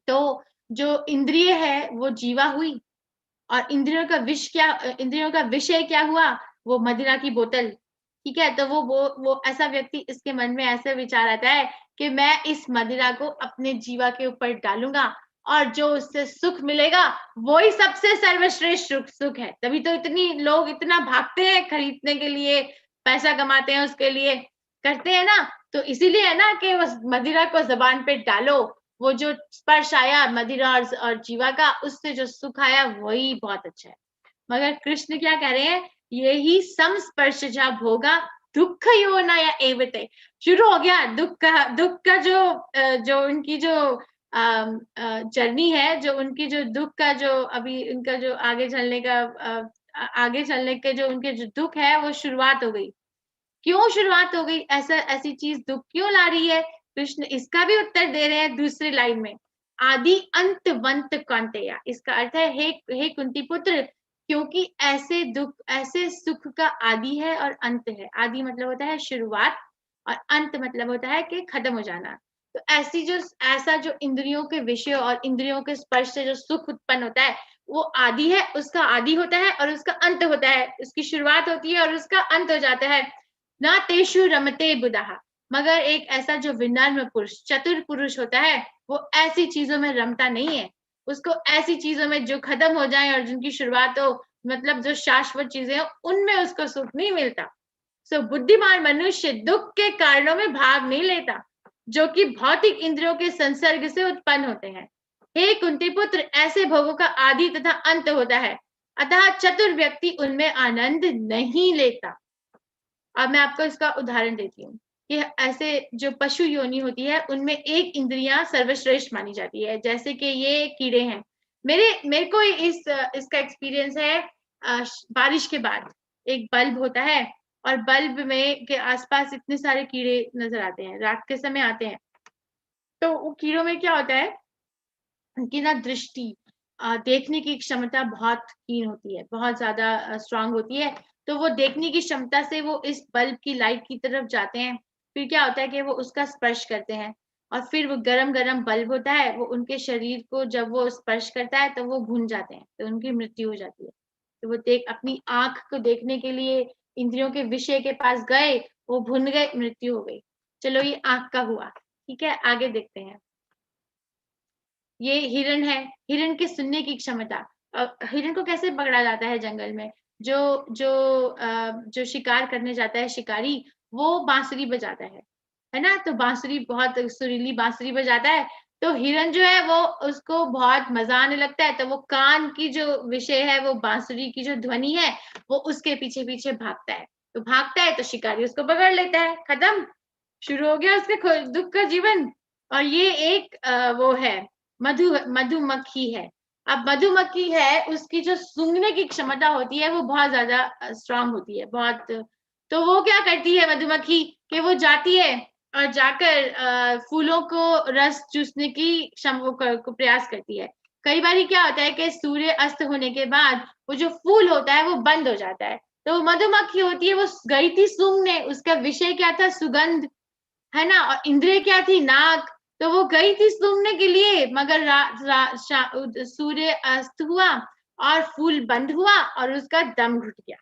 तो जो इंद्रिय है वो जीवा हुई और इंद्रियों का विषय क्या हुआ? वो मदिरा की बोतल, ठीक है। तो वो ऐसा व्यक्ति, इसके मन में ऐसा विचार आता है कि मैं इस मदिरा को अपने जीवा के ऊपर डालूंगा और जो उससे सुख मिलेगा वही सबसे सर्वश्रेष्ठ सुख है। तभी तो इतनी लोग इतना भागते हैं खरीदने के लिए, पैसा कमाते हैं उसके लिए, करते हैं ना। तो इसीलिए है ना कि उस मदिरा को जबान पे डालो, वो जो स्पर्श आया मदिरा और जीवा का, उससे जो सुख आया वही बहुत अच्छा है। मगर कृष्ण क्या कह रहे हैं? यही संस्पर्श जा भोगा दुख योना या एवते। शुरू हो गया दुख का जो उनकी जो जर्नी है, जो उनकी जो दुख का जो अभी उनका जो आगे चलने के जो उनके जो दुख है वो शुरुआत हो गई। क्यों शुरुआत हो गई? ऐसी चीज दुख क्यों ला रही है? कृष्ण इसका भी उत्तर दे रहे हैं दूसरी लाइन में। आदि अंतवंत कौन्तेया, इसका अर्थ है हे कुंती पुत्र, क्योंकि ऐसे सुख का आदि है और अंत है। आदि मतलब होता है शुरुआत और अंत मतलब होता है कि खत्म हो जाना। तो ऐसा जो इंद्रियों के विषय और इंद्रियों के स्पर्श से जो सुख उत्पन्न होता है वो आदि है, उसका आदि होता है और उसका अंत होता है। उसकी शुरुआत होती है और उसका अंत हो जाता है। ना तेषु रमते बुधाः, मगर एक ऐसा जो विनम्र पुरुष, चतुर पुरुष होता है, वो ऐसी चीजों में रमता नहीं है। उसको ऐसी चीजों में जो खत्म हो जाए और जिनकी शुरुआत हो, मतलब जो शाश्वत चीजें हो, उनमें उसको सुख नहीं मिलता। सो बुद्धिमान मनुष्य दुख के कारणों में भाग नहीं लेता जो कि भौतिक इंद्रियों के संसर्ग से उत्पन्न होते हैं। हे कुंती पुत्र, ऐसे भोगों का आदि तथा अंत होता है, अतः चतुर व्यक्ति उनमें आनंद नहीं लेता। अब मैं आपको इसका उदाहरण देती हूँ कि ऐसे जो पशु योनि होती है उनमें एक इंद्रियां सर्वश्रेष्ठ मानी जाती है। जैसे कि ये कीड़े हैं, मेरे को इसका एक्सपीरियंस है। बारिश के बाद एक बल्ब होता है और बल्ब में के आसपास इतने सारे कीड़े नजर आते हैं, रात के समय आते हैं। तो वो कीड़ों में क्या होता है, उनकी ना दृष्टि, देखने की क्षमता बहुत हीन होती है, बहुत ज्यादा स्ट्रांग होती है। तो वो देखने की क्षमता से वो इस बल्ब की लाइट की तरफ जाते हैं। फिर क्या होता है कि वो उसका स्पर्श करते हैं और फिर वो गरम गरम बल्ब होता है, वो उनके शरीर को जब वो स्पर्श करता है तो वो भुन जाते हैं, तो उनकी मृत्यु हो जाती है। तो वो अपनी आंख को देखने के लिए इंद्रियों के विषय के पास गए, वो भुन गए, मृत्यु हो गई। चलो ये आंख का हुआ, ठीक है। आगे देखते हैं। ये हिरण है, हिरण की सुनने की क्षमता। हिरण को कैसे पकड़ा जाता है जंगल में? जो जो जो शिकार करने जाता है शिकारी, वो बांसुरी बजाता है ना। तो बांसुरी, बहुत सुरीली बांसुरी बजाता है। तो हिरण जो है वो, उसको बहुत मजा आने लगता है, तो वो कान की जो विषय है, वो बांसुरी की जो ध्वनि है, वो उसके पीछे पीछे भागता है। तो भागता है तो शिकारी उसको पकड़ लेता है, खत्म, शुरू हो गया उसके दुख का जीवन। और ये एक वो है मधुमक्खी है। अब मधुमक्खी है, उसकी जो सूंघने की क्षमता होती है वो बहुत ज्यादा स्ट्रांग होती है, बहुत। तो वो क्या करती है मधुमक्खी कि वो जाती है और जाकर फूलों को रस चूसने की को प्रयास करती है। कई बार क्या होता है कि सूर्य अस्त होने के बाद वो जो फूल होता है वो बंद हो जाता है। तो मधुमक्खी होती है, वो गई थी सूंघने, उसका विषय क्या था? सुगंध, है ना। और इंद्रिय क्या थी? नाक। तो वो गई थी सूंघने के लिए, मगर सूर्य अस्त हुआ और फूल बंद हुआ और उसका दम घुट गया।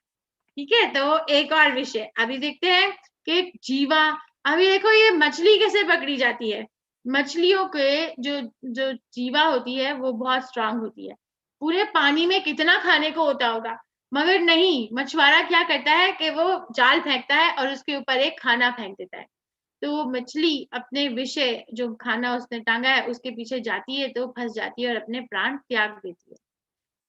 ठीक है, तो एक और विषय अभी देखते हैं कि जीवा। अभी देखो ये मछली कैसे पकड़ी जाती है। मछलियों के जो जो जीवा होती है वो बहुत स्ट्रांग होती है। पूरे पानी में कितना खाने को होता होगा, मगर नहीं, मछुआरा क्या करता है कि वो जाल फेंकता है और उसके ऊपर एक खाना फेंक देता है। तो वो मछली अपने विषय जो खाना उसने टांगा है उसके पीछे जाती है तो फंस जाती है और अपने प्राण त्याग देती है।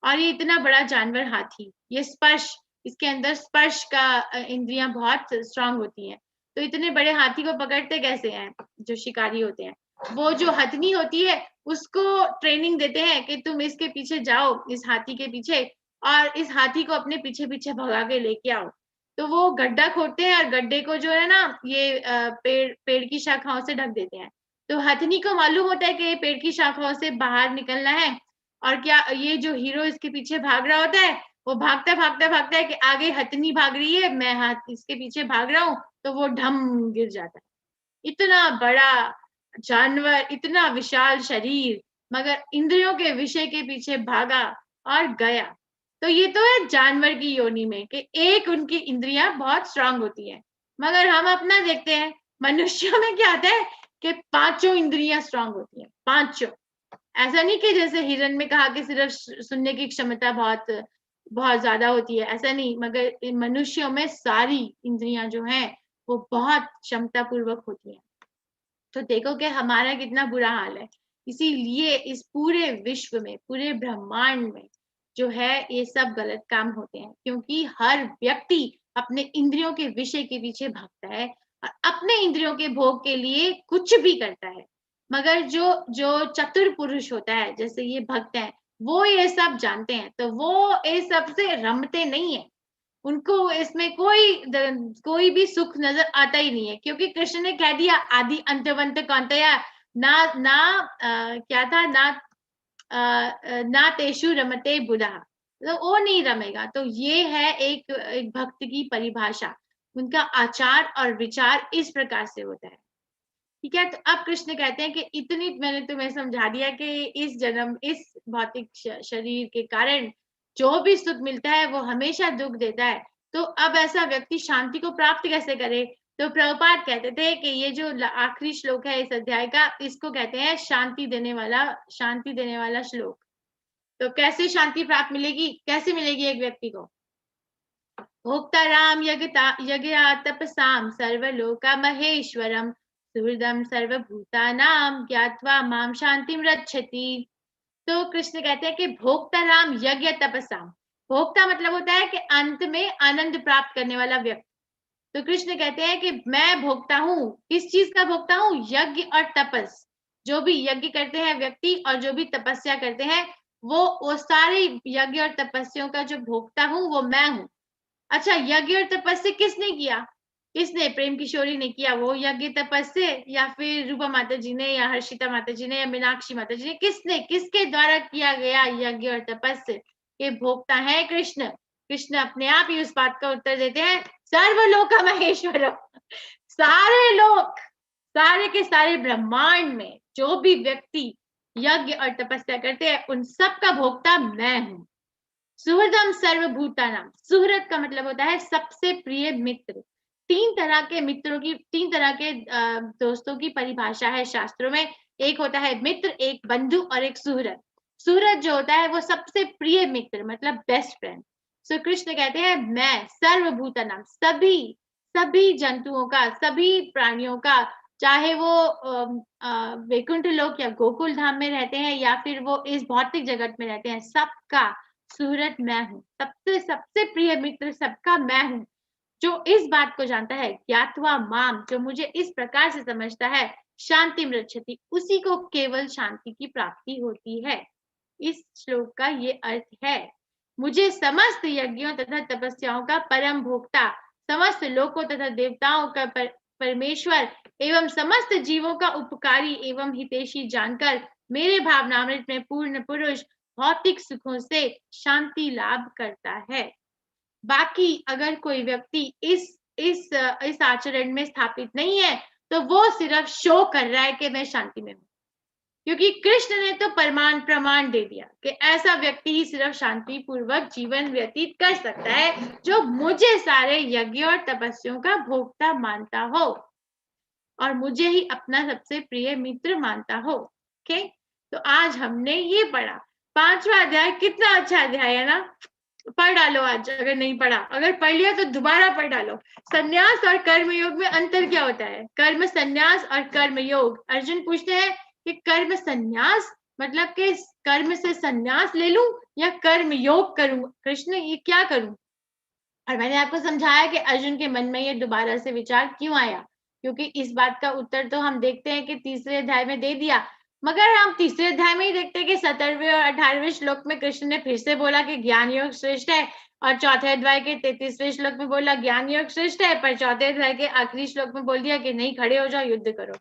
और ये इतना बड़ा जानवर हाथी, ये स्पर्श, इसके अंदर स्पर्श का इंद्रियां बहुत स्ट्रांग होती हैं। तो इतने बड़े हाथी को पकड़ते कैसे हैं जो शिकारी होते हैं? वो जो हथनी होती है उसको ट्रेनिंग देते हैं कि तुम इसके पीछे जाओ, इस हाथी के पीछे, और इस हाथी को अपने पीछे पीछे भगा के लेके आओ। तो वो गड्ढा खोदते हैं और गड्ढे को जो है ना ये पेड़ की शाखाओं से ढक देते हैं। तो हथनी को मालूम होता है कि ये पेड़ की शाखाओं से बाहर निकलना है, और क्या ये जो हीरो इसके पीछे भाग रहा होता है वो भागता भागता भागता है कि आगे हथनी भाग रही है, मैं हाथ इसके पीछे भाग रहा हूँ, तो वो ढम गिर जाता है। इतना बड़ा जानवर, इतना विशाल शरीर, मगर इंद्रियों के विषय के पीछे भागा और गया। तो ये तो है जानवर की योनि में कि एक उनकी इंद्रियां बहुत स्ट्रांग होती है। मगर हम अपना देखते हैं, मनुष्यों में क्या आता है कि पांचों इंद्रियां स्ट्रांग होती हैं, पांचों। ऐसा नहीं कि जैसे हिरन में कहा कि सिर्फ सुनने की क्षमता बहुत बहुत ज्यादा होती है, ऐसा नहीं, मगर मनुष्यों में सारी इंद्रियां जो हैं वो बहुत क्षमता पूर्वक होती हैं। तो देखो कि हमारा कितना बुरा हाल है। इसीलिए इस पूरे विश्व में, पूरे ब्रह्मांड में जो है ये सब गलत काम होते हैं, क्योंकि हर व्यक्ति अपने इंद्रियों के विषय के पीछे भागता है और अपने इंद्रियों के भोग के लिए कुछ भी करता है। मगर जो जो चतुर पुरुष होता है, जैसे ये भक्त हैं, वो ये सब जानते हैं, तो वो इस सब से रमते नहीं है। उनको इसमें कोई भी सुख नजर आता ही नहीं है, क्योंकि कृष्ण ने कह दिया आदि अंतवंत कौन्तेय, ना ना क्या था ना ना तेषु रमते बुधा, तो वो नहीं रमेगा। तो ये है एक भक्त की परिभाषा, उनका आचार और विचार इस प्रकार से होता है। ठीक है, तो अब कृष्ण कहते हैं कि इतनी मैंने तुम्हें समझा दिया कि इस जन्म, इस भौतिक शरीर के कारण जो भी सुख मिलता है वो हमेशा दुख देता है। तो अब ऐसा व्यक्ति शांति को प्राप्त कैसे करे? तो प्रभुपाद कहते थे कि ये जो आखिरी श्लोक है इस अध्याय का, इसको कहते हैं शांति देने वाला श्लोक। तो कैसे शांति प्राप्त मिलेगी, कैसे मिलेगी एक व्यक्ति को? भोक्ताराम यज्ञा तपसाम सर्वलोका महेश्वरम सुहृदम सर्वभूतानाम ज्ञात्वा माम शांतिम रक्षति। तो कृष्ण कहते हैं कि भोक्ताराम यज्ञ तपसाम, भोक्ता मतलब होता है कि अंत में आनंद प्राप्त करने वाला व्यक्ति। तो कृष्ण कहते हैं कि मैं भोक्ता हूँ, किस चीज का भोक्ता हूँ? यज्ञ और तपस। जो भी यज्ञ करते हैं व्यक्ति और जो भी तपस्या करते हैं, वो सारे यज्ञ और तपस्याओं का जो भोक्ता हूँ वो मैं हूँ। अच्छा, यज्ञ और तपस्या किसने किया? किसने? प्रेम किशोरी ने किया वो यज्ञ तपस्या, या फिर रूपा माता जी ने, या हर्षिता माता जी ने, या मीनाक्षी माता जी ने? किसने, किसके द्वारा किया गया यज्ञ और तपस्या? ये भोक्ता है कृष्ण। कृष्ण अपने आप ही उस बात का उत्तर देते हैं, सर्वलोक महेश्वर। सारे लोक, सारे के सारे ब्रह्मांड में जो भी व्यक्ति यज्ञ और तपस्या करते हैं उन सब का भोक्ता मैं हूं। सुहृदम सर्वभूतानाम, सुहृद का मतलब होता है सबसे प्रिय मित्र। तीन तरह के मित्रों की, तीन तरह के दोस्तों की परिभाषा है शास्त्रों में। एक होता है मित्र, एक बंधु और एक सुहृद। सुहृद जो होता है वो सबसे प्रिय मित्र, मतलब बेस्ट फ्रेंड। सो कृष्ण कहते हैं मैं सर्वभूतानाम, सभी जंतुओं का, सभी प्राणियों का, चाहे वो वैकुंठ लोक या गोकुल धाम में रहते हैं या फिर वो इस भौतिक जगत में रहते हैं, सबका सुहृद मैं हूँ। सबसे सबसे प्रिय मित्र सबका मैं हूँ। जो इस बात को जानता है, ज्ञात्वा माम, जो मुझे इस प्रकार से समझता है, शांति रक्षति, उसी को केवल शांति की प्राप्ति होती है। इस श्लोक का ये अर्थ है। मुझे समस्त यज्ञों तथा तपस्याओं का परम भोक्ता, समस्त लोकों तथा देवताओं का परमेश्वर एवं समस्त जीवों का उपकारी एवं हितैषी जानकर मेरे भावनामृत में पूर्ण पुरुष भौतिक सुखों से शांति लाभ करता है। बाकी अगर कोई व्यक्ति इस आचरण में स्थापित नहीं है तो वो सिर्फ शो कर रहा है कि मैं शांति में हूं। क्योंकि कृष्ण ने तो प्रमाण दे दिया कि ऐसा व्यक्ति ही सिर्फ शांति पूर्वक जीवन व्यतीत कर सकता है जो मुझे सारे यज्ञ और तपस्याओं का भोक्ता मानता हो और मुझे ही अपना सबसे प्रिय मित्र मानता हो। ओके, तो आज हमने ये पढ़ा। 5वां अध्याय कितना अच्छा अध्याय है ना, पढ़ डालो आज अगर नहीं पढ़ा, अगर पढ़ लिया तो दोबारा पढ़ डालो। संन्यास और कर्म योग में अंतर क्या होता है? कर्म संन्यास और कर्म योग। अर्जुन पूछते हैं कि कर्म संन्यास मतलब कि कर्म से संन्यास ले लूं या कर्म योग करूं? कृष्ण ये क्या करूं? और मैंने आपको समझाया कि अर्जुन के मन में ये दोबारा से विचार क्यों आया, क्योंकि इस बात का उत्तर तो हम देखते हैं कि 3रे अध्याय में दे दिया, मगर हम 3रे अध्याय में ही देखते हैं कि 17वें और 18वें श्लोक में कृष्ण ने फिर से बोला कि ज्ञान योग श्रेष्ठ है, और 4थे अध्याय के 33वें श्लोक में बोला ज्ञान योग श्रेष्ठ है, पर 4थे अध्याय के आखिरी श्लोक में बोल दिया कि नहीं, खड़े हो जाओ, युद्ध करो।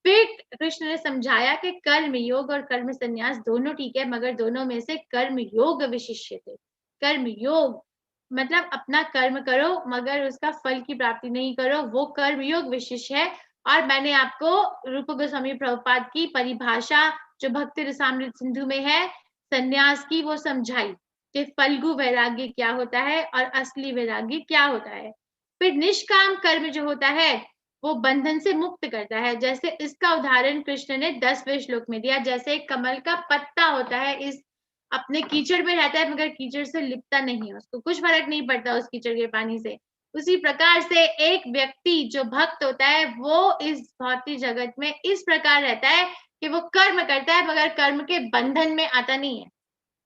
फिर कृष्ण ने समझाया कि कर्म योग और कर्म संन्यास दोनों ठीक है, मगर दोनों में से कर्म योग विशिष्य थे। कर्म योग मतलब अपना कर्म करो मगर उसका फल की प्राप्ति नहीं करो, वो कर्म योग विशिष्ट है। और मैंने आपको रूप गोस्वामी प्रभुपाद की परिभाषा जो भक्ति रसामृत सिंधु में है संन्यास की, वो समझाई कि फल्गु वैराग्य क्या होता है और असली वैराग्य क्या होता है। फिर निष्काम कर्म जो होता है वो बंधन से मुक्त करता है। जैसे इसका उदाहरण कृष्ण ने 10वें श्लोक में दिया, जैसे कमल का पत्ता होता है, इस अपने कीचड़ में रहता है मगर कीचड़ से लिपता नहीं है, उसको कुछ फर्क नहीं पड़ता उस कीचड़ के पानी से। उसी प्रकार से एक व्यक्ति जो भक्त होता है वो इस भौतिक जगत में इस प्रकार रहता है कि वो कर्म करता है मगर कर्म के बंधन में आता नहीं है,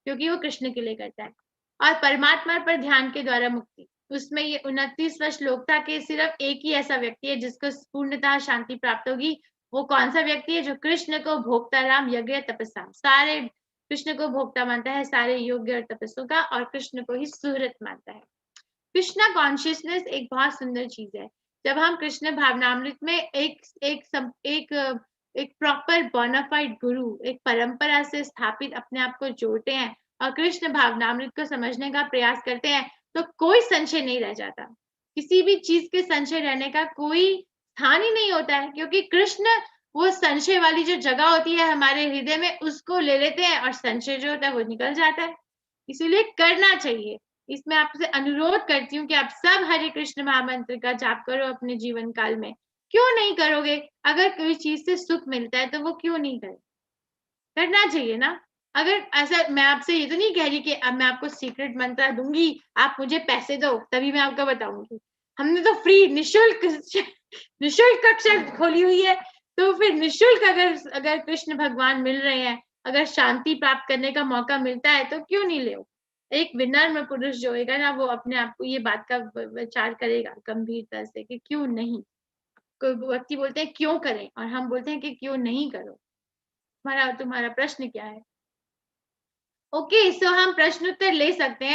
क्योंकि वो कृष्ण के लिए करता है। और परमात्मा पर ध्यान के द्वारा मुक्ति, उसमें ये 29वां श्लोक था कि सिर्फ एक ही ऐसा व्यक्ति है जिसको पूर्णतः शांति प्राप्त होगी। वो कौन सा व्यक्ति है? जो कृष्ण को भोक्ता राम यज्ञ तपस्या, सारे कृष्ण को भोक्ता मानता है, सारे योग्य और तपस्या का, और कृष्ण को ही सुहृत मानता है। कृष्णा कॉन्शियसनेस एक बहुत सुंदर चीज है। जब हम कृष्ण भावनामृत में एक प्रॉपर बोनाफाइड गुरु, एक परंपरा से स्थापित अपने आप को जोड़ते हैं और कृष्ण भावनामृत को समझने का प्रयास करते हैं तो कोई संशय नहीं रह जाता। किसी भी चीज के संशय रहने का कोई स्थान ही नहीं होता है, क्योंकि कृष्ण वो संशय वाली जो जगह होती है हमारे हृदय में उसको ले लेते हैं और संशय जो होता है वो निकल जाता है। इसीलिए करना चाहिए। इसमें आपसे अनुरोध करती हूँ कि आप सब हरे कृष्ण महामंत्र का जाप करो अपने जीवन काल में। क्यों नहीं करोगे? अगर कोई चीज से सुख मिलता है तो वो क्यों नहीं करे? करना चाहिए ना। अगर ऐसा, मैं आपसे ये तो नहीं कह रही कि अब मैं आपको सीक्रेट मंत्र दूंगी, आप मुझे पैसे दो तभी मैं आपको बताऊंगी। हमने तो फ्री निशुल्क कक्षा खोली हुई है, तो फिर निशुल्क अगर कृष्ण भगवान मिल रहे हैं, अगर शांति प्राप्त करने का मौका मिलता है तो क्यों नहीं ले? एक विनम्र पुरुष जो होगा ना वो अपने आप को ये बात का विचार करेगा गंभीरता से कि क्यों नहीं। कोई व्यक्ति बोलते हैं क्यों करें और हम बोलते हैं कि क्यों नहीं करो। तुम्हारा प्रश्न क्या है? ओके, सो हम प्रश्न उत्तर ले सकते हैं।